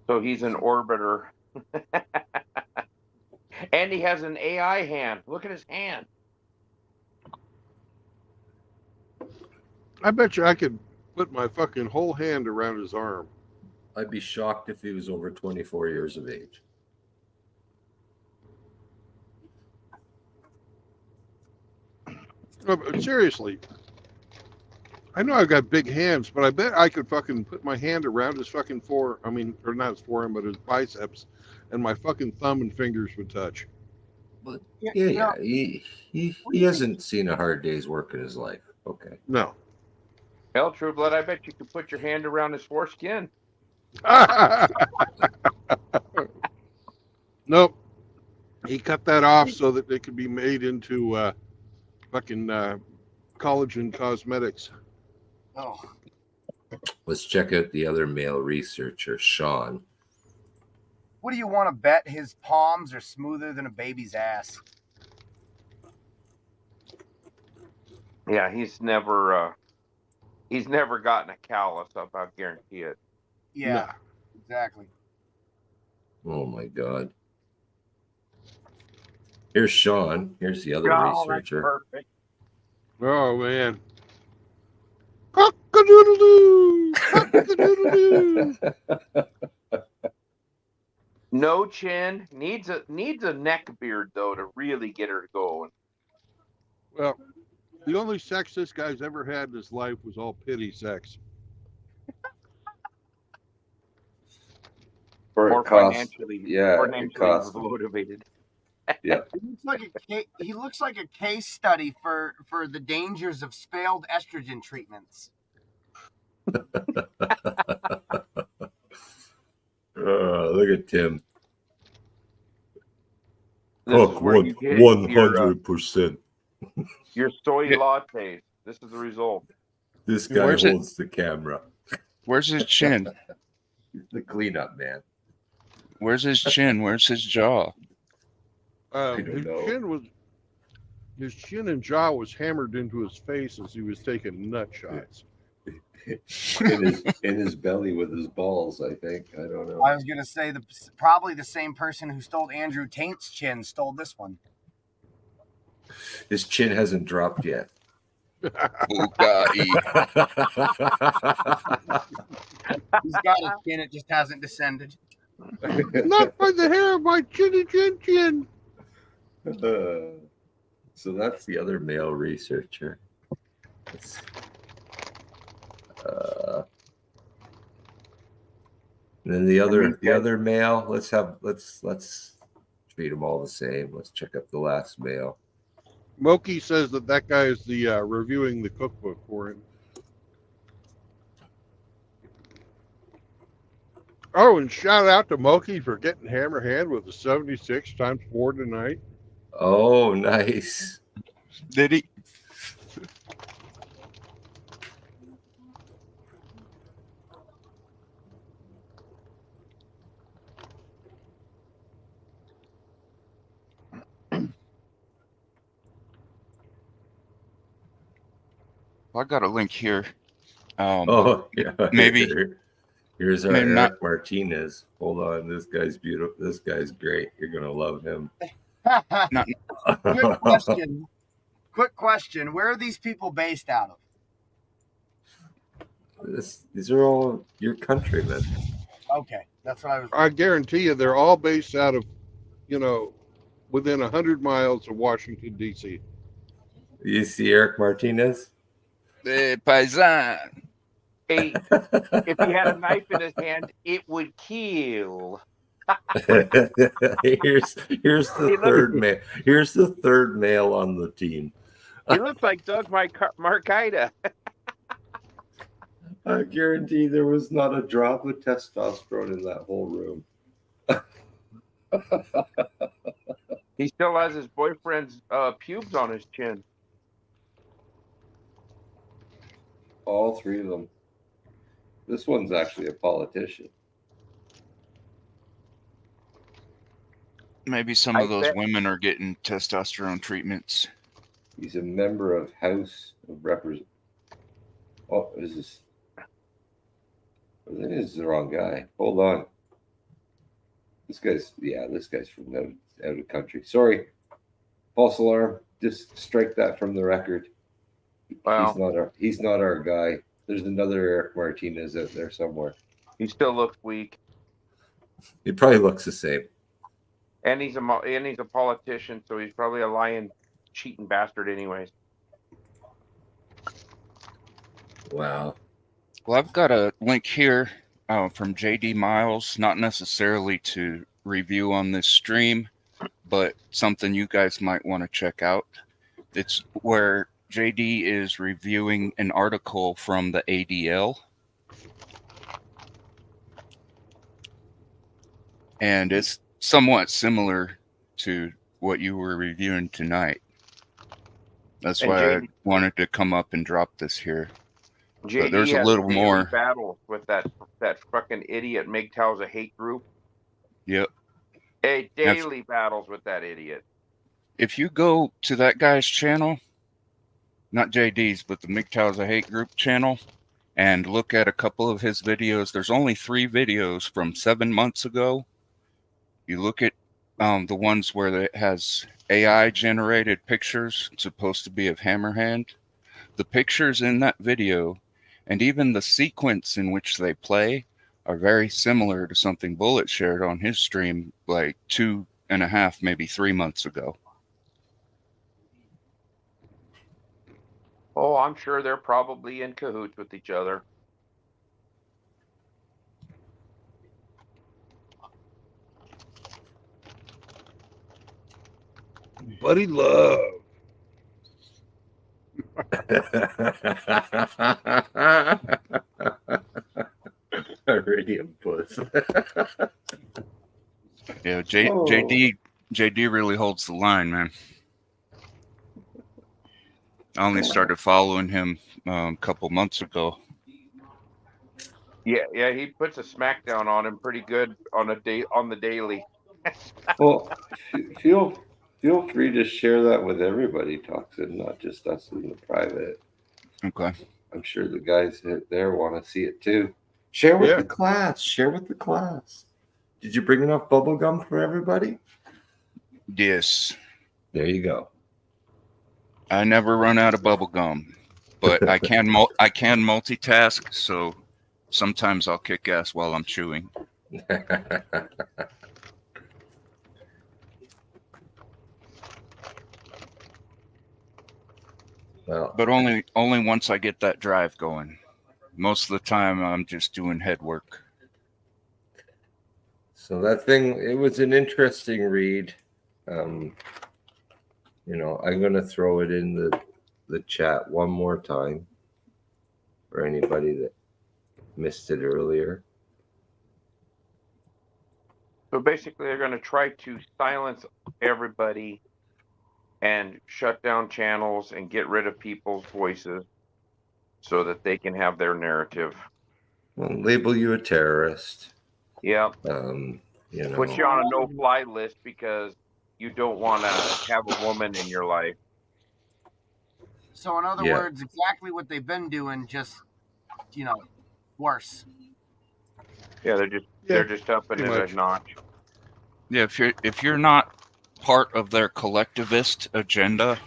So he's an orbiter. And he has an AI hand. Look at his hand. I bet you I could put my fucking whole hand around his arm. I'd be shocked if he was over 24 years of age. No, but seriously, I know I've got big hands, but I bet I could fucking put my hand around his fucking or not his forearm, but his biceps, and my fucking thumb and fingers would touch. But yeah. He hasn't seen a hard day's work in his life. Okay. No. Hell, True Blood, I bet you could put your hand around his foreskin. Nope. He cut that off so that it could be made into fucking collagen cosmetics. Oh, Let's check out the other male researcher, Sean. what do you want to bet his palms are smoother than a baby's ass? Yeah, he's never gotten a callus up, I guarantee it. Yeah, Nah. exactly. Oh my God. Here's Sean. Here's the other researcher. Perfect. Oh man. Cock-a-doodle-doo! Cock-a-doodle-doo! No chin. Needs a neck beard though to really get her going. Well, the only sex this guy's ever had in his life was all pity sex. Or financially cost. motivated. Yeah. He looks like a case study for the dangers of failed estrogen treatments. Look at Tim. This is where you get 100%. your soy lattes. This is the result. This guy holds the camera. Where's his chin? He's the cleanup man. Where's his chin? Where's his jaw? I don't know. His chin and jaw was hammered into his face as he was taking nut shots. in his belly with his balls, I think. I don't know. I was gonna say probably the same person who stole Andrew Taint's chin stole this one. His chin hasn't dropped yet. Bugatti. He's got a chin, it just hasn't descended. Not by the hair of my chinny chin chin. So that's the other male researcher. And then the other male. Let's treat them all the same. Let's check up the last male. Moki says that guy is the reviewing the cookbook for him. Oh, and shout out to Moki for getting hammer hand with a 76 times 4 tonight. Oh, nice. Did he? I got a link here. Oh, yeah. Maybe. Here's our maybe Eric not. Martinez. Hold on. This guy's beautiful. This guy's great. You're going to love him. Quick question. Where are these people based out of? These are all your countrymen. Okay, that's what I was. I guarantee you they're all based out of, within 100 miles of Washington, D.C. You see Eric Martinez? Paisan. Hey, if he had a knife in his hand, it would kill. Here's the third male. Here's the third male on the team. He looks like Doug Marcaida. I guarantee there was not a drop of testosterone in that whole room. He still has his boyfriend's pubes on his chin. All three of them. This one's actually a politician. Maybe some of those women are getting testosterone treatments. He's a member of House of Representatives. Oh, this is the wrong guy. Hold on. This guy's from out of the country. Sorry. False alarm. Just strike that from the record. Wow. He's not our guy. There's another Eric Martinez out there somewhere. He still looks weak. He probably looks the same. And he's a politician, so he's probably a lying, cheating bastard anyways. Wow. Well, I've got a link here from JD Miles, not necessarily to review on this stream, but something you guys might want to check out. It's where JD is reviewing an article from the ADL. And it's somewhat similar to what you were reviewing tonight. That's why I wanted to come up and drop this here. But there's a little more battles with that fucking idiot MGTOW's a hate group. Yep. Daily battles with that idiot. If you go to that guy's channel, not JD's, but the MGTOW's a hate group channel, and look at a couple of his videos, there's only 3 videos from 7 months ago. You look at the ones where it has AI generated pictures, it's supposed to be of Hammerhand. The pictures in that video and even the sequence in which they play are very similar to something Bullet shared on his stream like 2.5, maybe 3 months ago. Oh, I'm sure they're probably in cahoots with each other. Buddy Love. Radium puss. Yeah, JD really holds the line, man. I only started following him a couple months ago. Yeah, he puts a smackdown on him pretty good on the daily. Well, feel Feel free to share that with everybody, Toxin, not just us in the private. Okay. I'm sure the guys there want to see it too. Share with Yeah. the class. Share with the class. Did you bring enough bubble gum for everybody? Yes. There you go. I never run out of bubble gum, but I can multitask, so sometimes I'll kick ass while I'm chewing. Well, But only once I get that drive going. Most of the time I'm just doing head work. so that thing, it was an interesting read. You know, I'm going to throw it in the chat one more time for anybody that missed it earlier. So basically, they're going to try to silence everybody and shut down channels and get rid of people's voices so that they can have their narrative. Well, label you a terrorist. Yep. You know. Put you on a no-fly list because you don't want to have a woman in your life. So in other Yeah. words, exactly what they've been doing, just worse. Yeah, they're just upping pretty it much. a notch. Yeah, if you're not part of their collectivist agenda,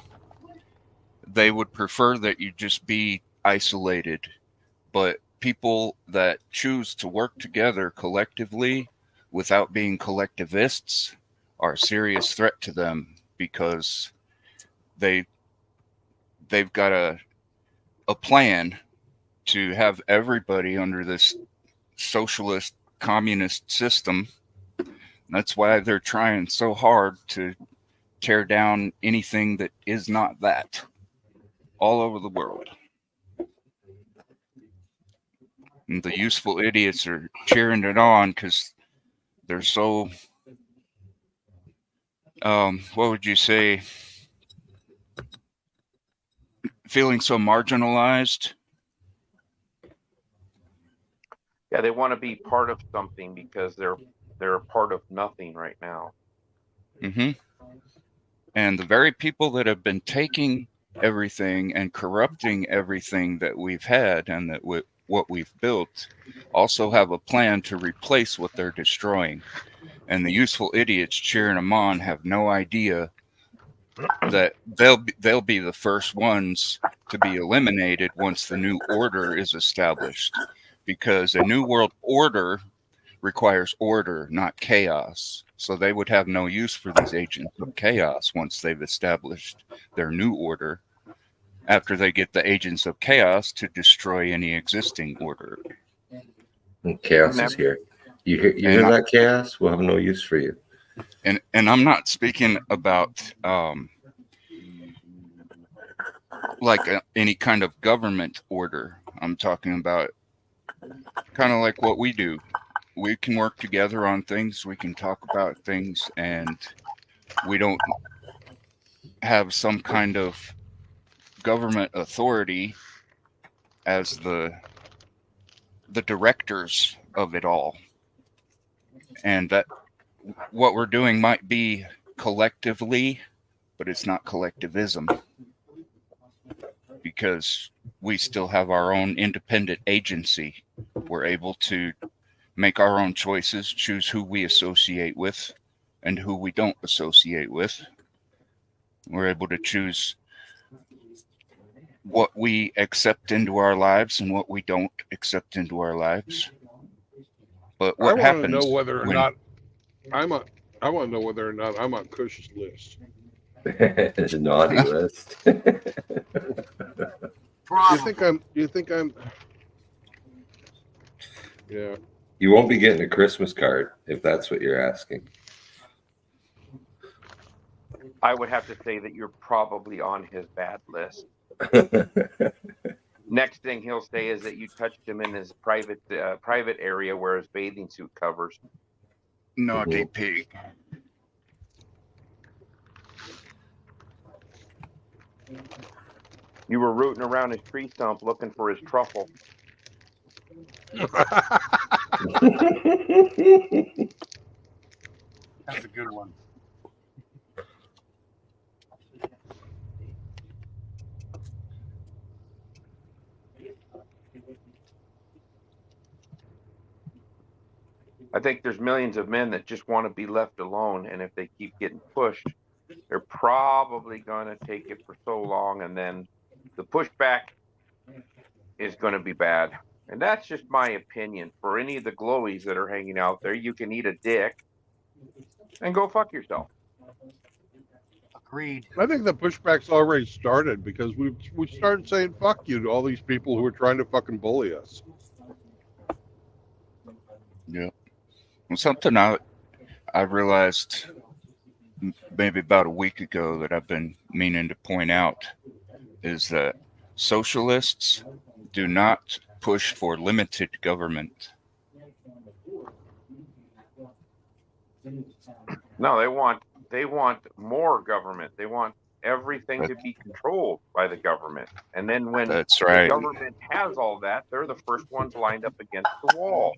they would prefer that you just be isolated. But people that choose to work together collectively without being collectivists are a serious threat to them because they've got a plan to have everybody under this socialist communist system. That's why they're trying so hard to tear down anything that is not that all over the world. And the useful idiots are cheering it on because they're so, what would you say, feeling so marginalized. Yeah, they want to be part of something because they're a part of nothing right now. Mm-hmm. And the very people that have been taking everything and corrupting everything that we've had and that what we've built also have a plan to replace what they're destroying. And the useful idiots cheering them on have no idea that they'll be the first ones to be eliminated once the new order is established, because a new world order requires order, not chaos. So they would have no use for these agents of chaos once they've established their new order, after they get the agents of chaos to destroy any existing order. And chaos is here. You hear that, chaos? We'll have no use for you. And I'm not speaking about any kind of government order. I'm talking about kind of like what we do. We can work together on things. We can talk about things, and we don't have some kind of government authority as the directors of it all. And that what we're doing might be collectively, but it's not collectivism, because we still have our own independent agency. We're able to make our own choices, choose who we associate with and who we don't associate with. We're able to choose what we accept into our lives and what we don't accept into our lives. But what happens? I want to know whether or not I'm on Cush's list. It's a naughty list. You think I'm? Yeah. You won't be getting a Christmas card if that's what you're asking. I would have to say that you're probably on his bad list. Next thing he'll say is that you touched him in his private area where his bathing suit covers. Naughty pig. You were rooting around his tree stump looking for his truffle. That's a good one. I think there's millions of men that just want to be left alone, and if they keep getting pushed, they're probably going to take it for so long, and then the pushback is going to be bad. And that's just my opinion. For any of the glowies that are hanging out there, you can eat a dick and go fuck yourself. Agreed. I think the pushback's already started because we started saying fuck you to all these people who are trying to fucking bully us. Yeah. Well, something I realized maybe about a week ago that I've been meaning to point out is that socialists do not push for limited government. No, they want more government. They want everything to be controlled by the government. And then when That's the right. government has all that, they're the first ones lined up against the wall.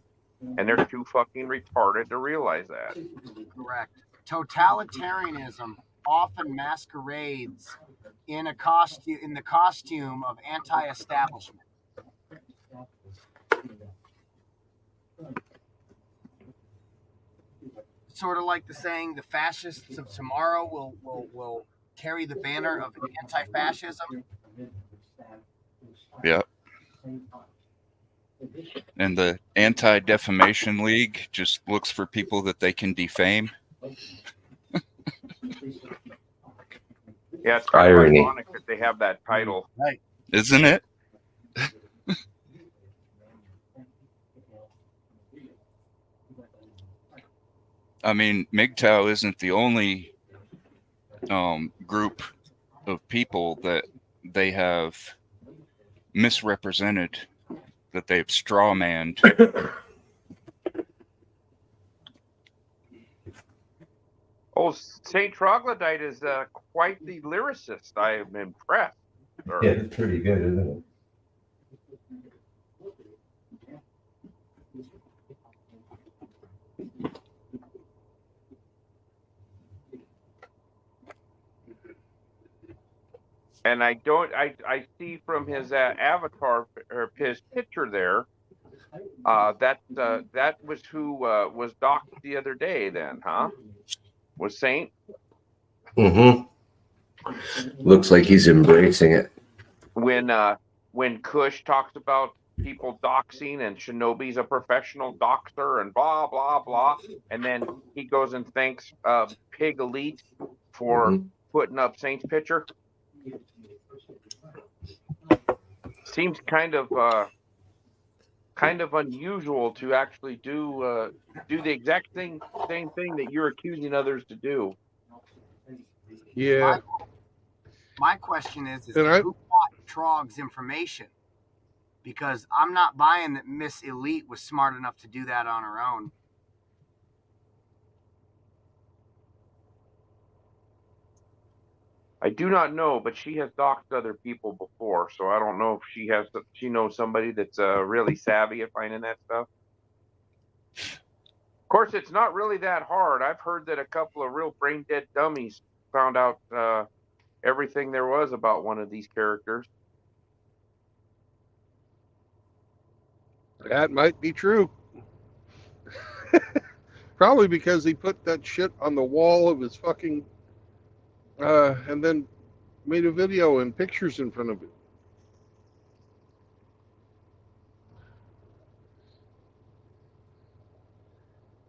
And they're too fucking retarded to realize that. Correct. Totalitarianism often masquerades in the costume of anti-establishment. Sort of like the saying, the fascists of tomorrow will carry the banner of anti-fascism. Yeah. And the Anti-Defamation League just looks for people that they can defame. Yeah, it's kind Irony. of ironic that they have that title. Right. Isn't it? I mean, MGTOW isn't the only group of people that they have misrepresented, that they've strawmanned. Oh, Saint Troglodyte is quite the lyricist. I am impressed. Sir. Yeah, it's pretty good, isn't it? And I see from his avatar or his picture there, that was who was docked the other day. Then, huh? Was Saint? Mm-hmm. Looks like he's embracing it. When Kush talks about people doxing and Shinobi's a professional doxer and blah blah blah, and then he goes and thanks Pig Elite for putting up Saint's picture. Seems kind of unusual to actually do the exact same thing that you're accusing others to do. Yeah. My question is And who bought Trog's information? Because I'm not buying that Miss Elite was smart enough to do that on her own. I do not know, but she has doxed other people before, so I don't know if she knows somebody that's really savvy at finding that stuff. Of course, it's not really that hard. I've heard that a couple of real brain dead dummies found out everything there was about one of these characters. That might be true. Probably because he put that shit on the wall of his fucking and then made a video and pictures in front of it.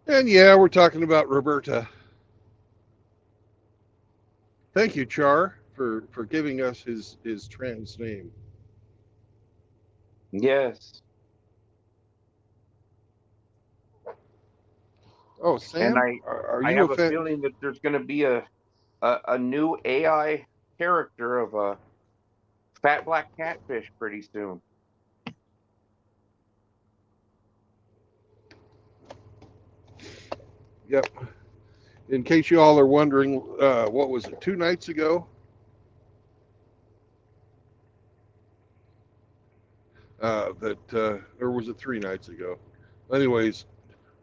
And yeah, we're talking about Roberta. Thank you, Char, for giving us his trans name. Yes. Oh, Sam, And are I you have a a fan? feeling that there's going to be a new AI character of a fat black catfish pretty soon. Yep. In case you all are wondering, what was it, 2 nights ago? Or was it 3 nights ago? Anyways,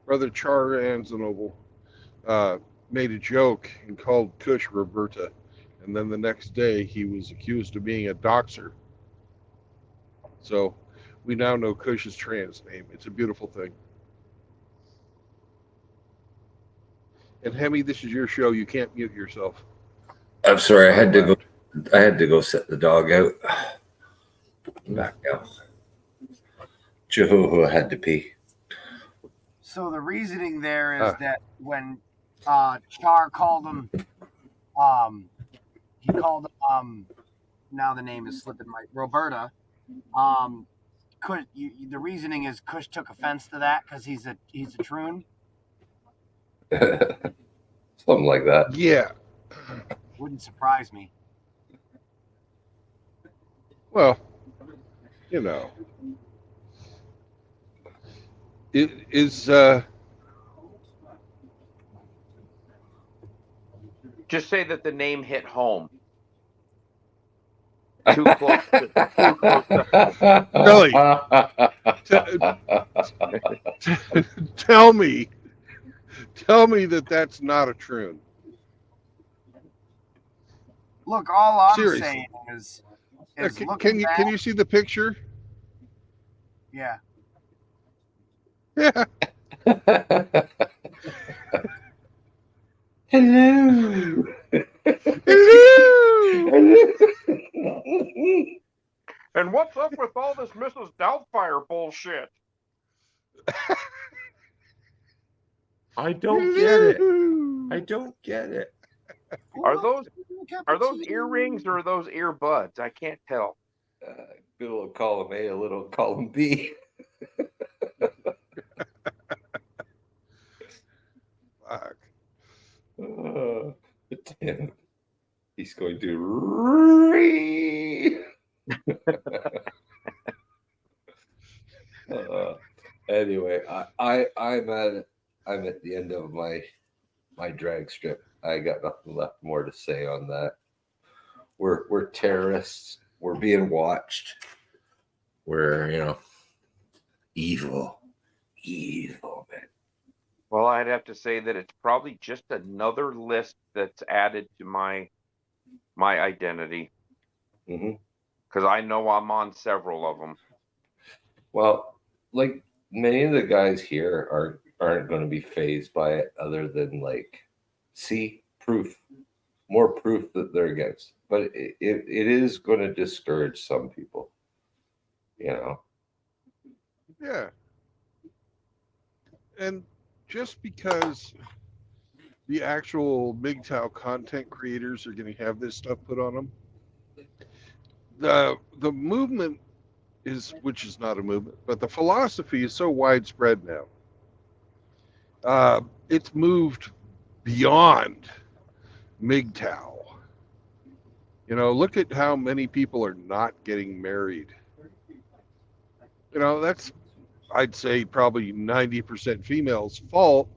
Brother Char Anzanoble made a joke and called Kush Roberta, and then the next day he was accused of being a doxer. So we now know Kush's trans name. It's a beautiful thing. And Hemi, this is your show. You can't mute yourself. I'm sorry. I Not had to allowed. go. I had to go set the dog out. I'm back now. Jehovah had to pee. So the reasoning there is that when Char called him, he called now the name is slipping my Roberta. The reasoning is Kush took offense to that because he's a troon. Something like that. Yeah. Wouldn't surprise me. Well, you know, it is. Just say that the name hit home. Too close. Too close. Really? Tell me that that's not a troon. Look, all I'm Seriously. saying is Can you see the picture? Yeah. Yeah. Hello. Hello. And what's up with all this Mrs. Doubtfire bullshit? I don't get it. I don't get it. Are those earrings or are those earbuds? I can't tell. Good little column A, a little column B. Fuck. Damn. He's going to. Anyway, I'm at the end of my drag strip. I got nothing left more to say on that. We're terrorists. We're being watched. We're evil, man. Well, I'd have to say that it's probably just another list that's added to my identity. Because I know I'm on several of them. Well, like many of the guys here aren't going to be fazed by it, other than see more proof that they're against. But it is going to discourage some people, Yeah. And just because the actual MGTOW content creators are going to have this stuff put on them, the movement which is not a movement, but the philosophy is so widespread now. It's moved beyond MGTOW. Look at how many people are not getting married. That's, I'd say, probably 90% females' fault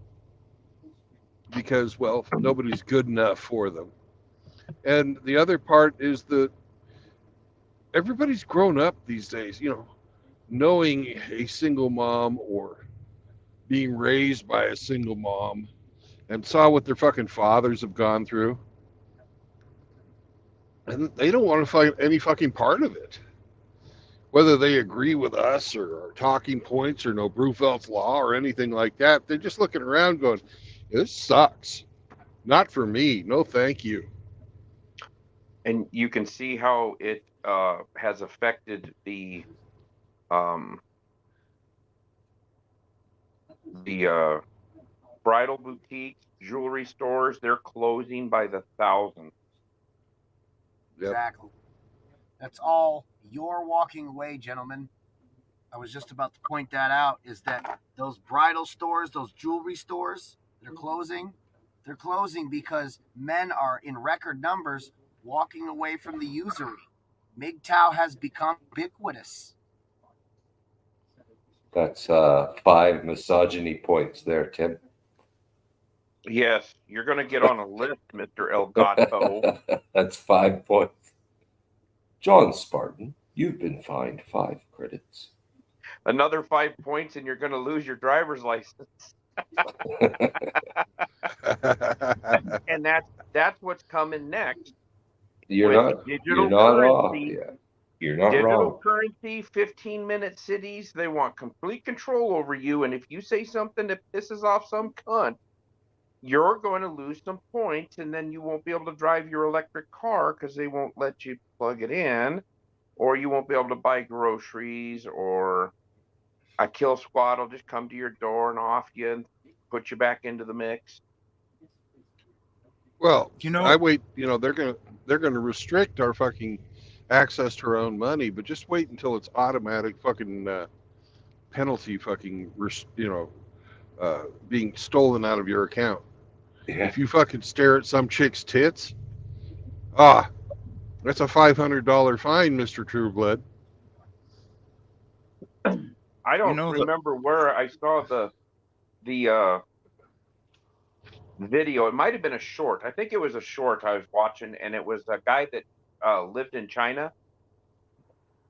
because, well, nobody's good enough for them. And the other part is that everybody's grown up these days, knowing a single mom or being raised by a single mom and saw what their fucking fathers have gone through. And they don't want to find any fucking part of it. Whether they agree with us or our talking points or no Brufelt's Law or anything like that, they're just looking around going, this sucks. Not for me. No, thank you. And you can see how it has affected the bridal boutiques, jewelry stores. They're closing by the thousands. Yep. Exactly. That's all you're walking away, gentlemen. I was just about to point that out, is that those bridal stores, those jewelry stores, they're closing because men are in record numbers walking away from the usury. MGTOW has become ubiquitous. That's 5 misogyny points there, Tim. Yes, you're going to get on a list, Mr. El Gato. That's 5 points. John Spartan, you've been fined 5 credits. Another 5 points and you're going to lose your driver's license. And that's what's coming next. You're not off. Yeah. You're not digital wrong. currency, 15-minute cities. They want complete control over you. And if you say something that pisses off some cunt, you're going to lose some points, and then you won't be able to drive your electric car because they won't let you plug it in, or you won't be able to buy groceries, or a kill squad will just come to your door and off you and put you back into the mix. Well, You know, I wait. They're gonna restrict our fucking access to our own money, but just wait until it's automatic fucking penalty fucking being stolen out of your account. Yeah. If you fucking stare at some chick's tits, ah, that's a $500 fine, Mister Trueblood. I you don't know the remember where I saw the video. It might have been a short. I think it was a short I was watching, and it was a guy that lived in China,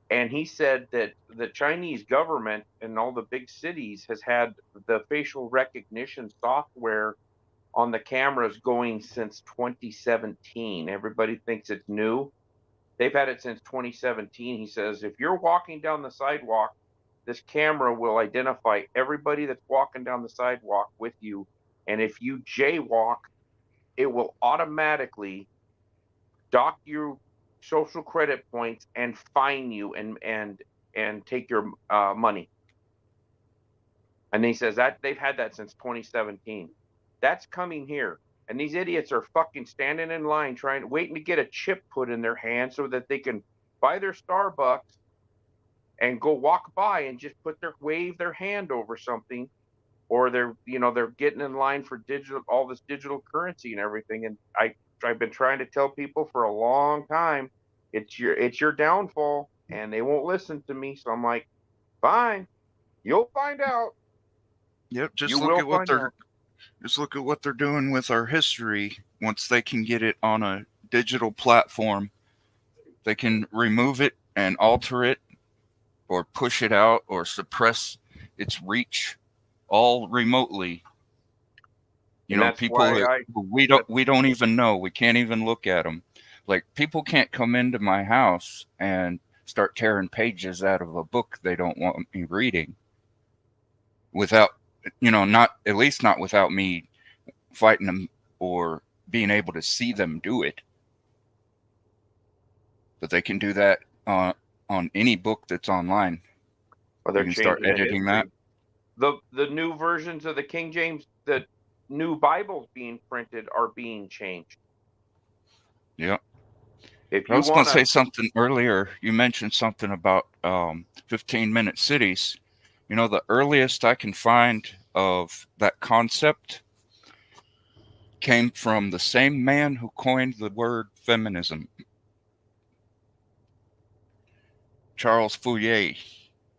and he said that the Chinese government in all the big cities has had the facial recognition software on the cameras going since 2017. Everybody thinks it's new. They've had it since 2017. He says if you're walking down the sidewalk, this camera will identify everybody that's walking down the sidewalk with you. And if you jaywalk, it will automatically dock your social credit points and fine you and take your money. And he says that they've had that since 2017. That's coming here. And these idiots are fucking standing in line waiting to get a chip put in their hand so that they can buy their Starbucks and go walk by and just wave their hand over something, or they're getting in line for all this digital currency and everything. And I've been trying to tell people for a long time, it's your downfall, and they won't listen to me. So I'm like, fine, you'll find out. Yep, You will find out. just look at what they're doing with our history. Once they can get it on a digital platform, they can remove it and alter it or push it out or suppress its reach all remotely. You And know, that's people why that we don't even know. We can't even look at them. Like, people can't come into my house and start tearing pages out of a book they don't want me reading without, not at least not without me fighting them or being able to see them do it. But they can do that on any book that's online. well, they're You can start changing the editing that. history. The new versions of the King James, the new Bibles being printed are being changed. Yeah. If I you was going want to say something earlier. You mentioned something about 15-minute cities. The earliest I can find of that concept came from the same man who coined the word feminism, Charles Fourier,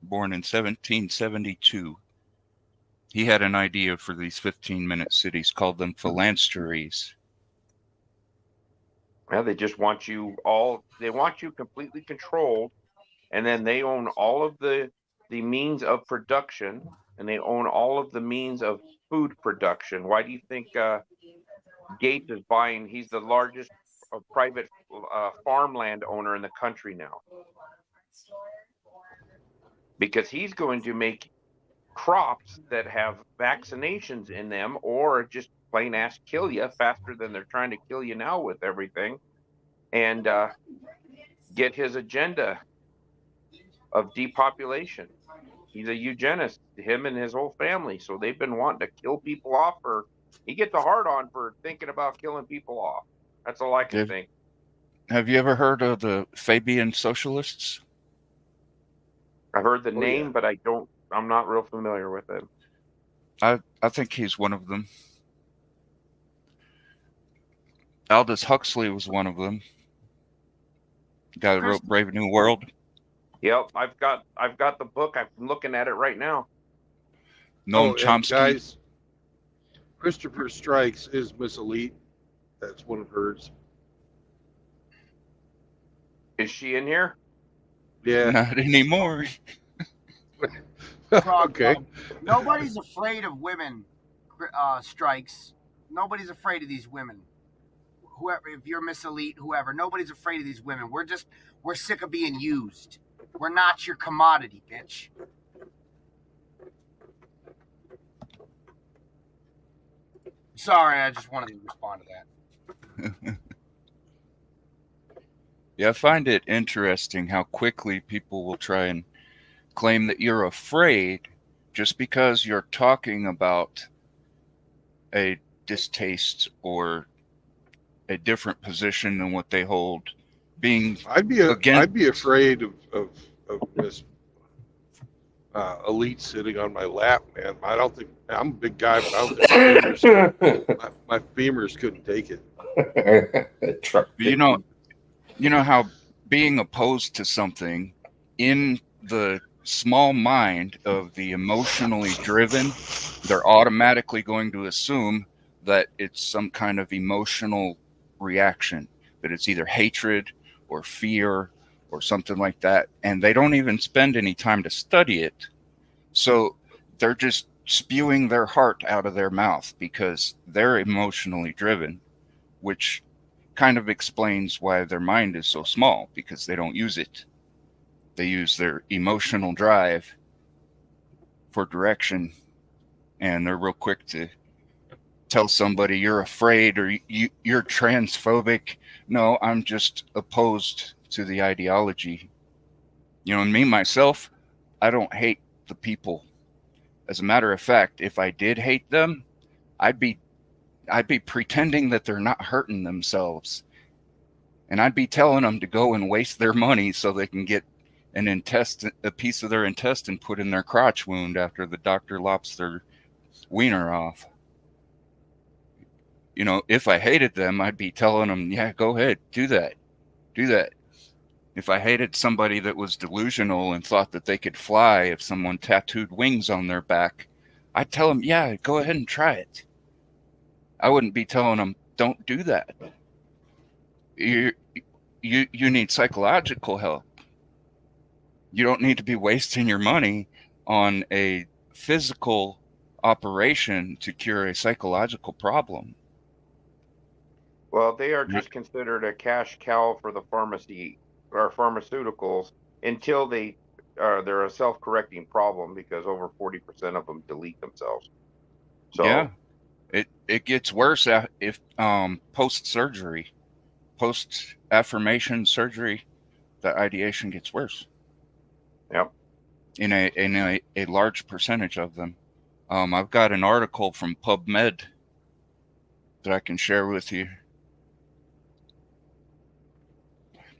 born in 1772. He had an idea for these 15-minute cities, called them phalansteries. yeah, they just want they want you completely controlled, and then they own all of the means of production, and they own all of the means of food production. Why do you think Gates is buying? He's the largest private farmland owner in the country now, because he's going to make crops that have vaccinations in them, or just plain ass kill you faster than they're trying to kill you now with everything, and get his agenda of depopulation. He's a eugenist, him and his whole family. So they've been wanting to kill people off, or he gets a hard on for thinking about killing people off. That's all I can think. Have you ever heard of the Fabian socialists? I've heard the Oh, name, yeah. but I'm not real familiar with it. I think he's one of them. Aldous Huxley was one of them. The guy that wrote Brave New World. Yep, I've got the book. I'm looking at it right now. Noam And Chomsky. guys, Christopher Strikes is Miss Elite. That's one of hers. Is she in here? Yeah. Not anymore. Okay. Nobody's afraid of women, Strikes. Nobody's afraid of these women. Whoever, if you're Miss Elite, whoever, nobody's afraid of these women. We're sick of being used. We're not your commodity, bitch. Sorry, I just wanted to respond to that. Yeah, I find it interesting how quickly people will try and claim that you're afraid just because you're talking about a distaste or a different position than what they hold, being I'd against. be afraid of this elite sitting on my lap, man. I don't think I'm a big guy, but I don't think my femurs couldn't take it. Truck You know how being opposed to something in the small mind of the emotionally driven, they're automatically going to assume that it's some kind of emotional reaction, that it's either hatred or fear or something like that. And they don't even spend any time to study it. So they're just spewing their heart out of their mouth because they're emotionally driven, which kind of explains why their mind is so small, because they don't use it. They use their emotional drive for direction, and they're real quick to tell somebody you're afraid or you're transphobic. No, I'm just opposed to the ideology. You know, and me, myself, I don't hate the people. As a matter of fact, if I did hate them, I'd be pretending that they're not hurting themselves. And I'd be telling them to go and waste their money so they can get a piece of their intestine put in their crotch wound after the doctor lops their wiener off. You know, if I hated them, I'd be telling them, yeah, go ahead, do that. Do that. If I hated somebody that was delusional and thought that they could fly if someone tattooed wings on their back, I'd tell them, yeah, go ahead and try it. I wouldn't be telling them, don't do that. You need psychological help. You don't need to be wasting your money on a physical operation to cure a psychological problem. Well, they are just considered a cash cow for the pharmacy or pharmaceuticals until they're a self-correcting problem, because over 40% of them delete themselves. So yeah, it gets worse if post-surgery, post-affirmation surgery, the ideation gets worse. Yep. In a large percentage of them. I've got an article from PubMed that I can share with you.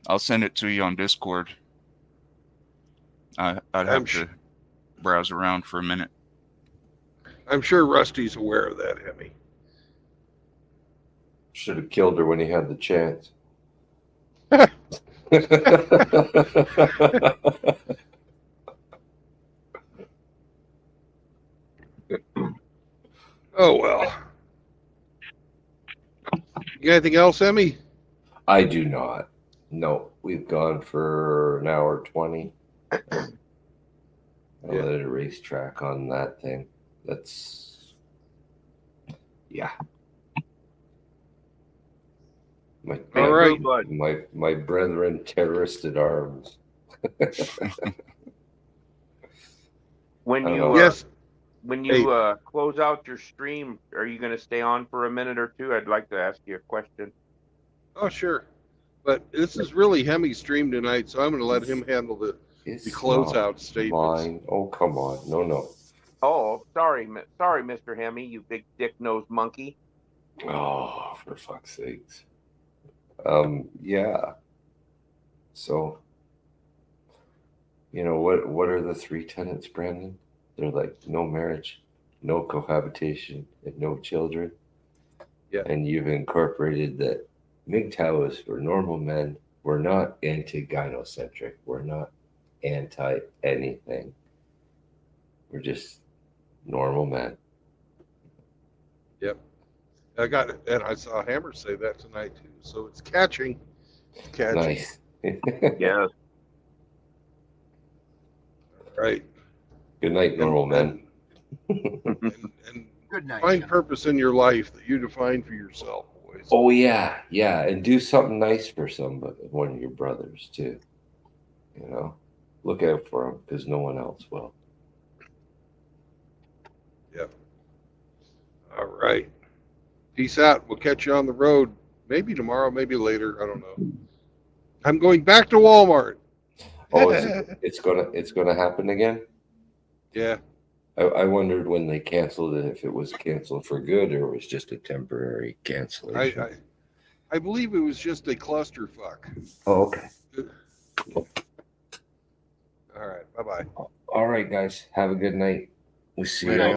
I'll send it to you on Discord. I'd have to browse around for a minute. I'm sure Rusty's aware of that, Hemi. Should have killed her when he had the chance. Oh well. You got anything else, Emmy? I do not. No, we've gone for an hour 20. I'll let a racetrack on that thing. That's, yeah. All right. My brethren terrorist at arms. when you close out your stream, are you going to stay on for a minute or two? I'd like to ask you a question. Oh, sure. But this is really Hemi's stream tonight, so I'm going to let him handle the closeout statements. Mine. Oh, come on. No. Oh, sorry, Mr. Hemi, you big dick-nosed monkey. Oh, for fuck's sakes. Yeah. So, you know, what are the 3 tenets, Brandon? They're like no marriage, no cohabitation, and no children. Yeah. And you've incorporated that MGTOW is for normal men. We're not anti-gynocentric. We're not anti-anything. We're just normal men. Yep. I got it, and I saw Hammer say that tonight too. So it's catching. It's catching. Nice. Yes. Right. Good night, normal men. And Good night. find gentlemen. purpose in your life that you define for yourself, boys. Oh yeah, and do something nice for somebody, one of your brothers too. You know, look out for them because no one else will. Yep. All right. Peace out. We'll catch you on the road. Maybe tomorrow, maybe later. I don't know. I'm going back to Walmart. Oh, it's gonna happen again. Yeah. I wondered when they canceled it if it was canceled for good or it was just a temporary cancellation. I believe it was just a clusterfuck. Oh, okay. All right. Bye-bye. All right, guys. Have a good night. We'll see you. Later.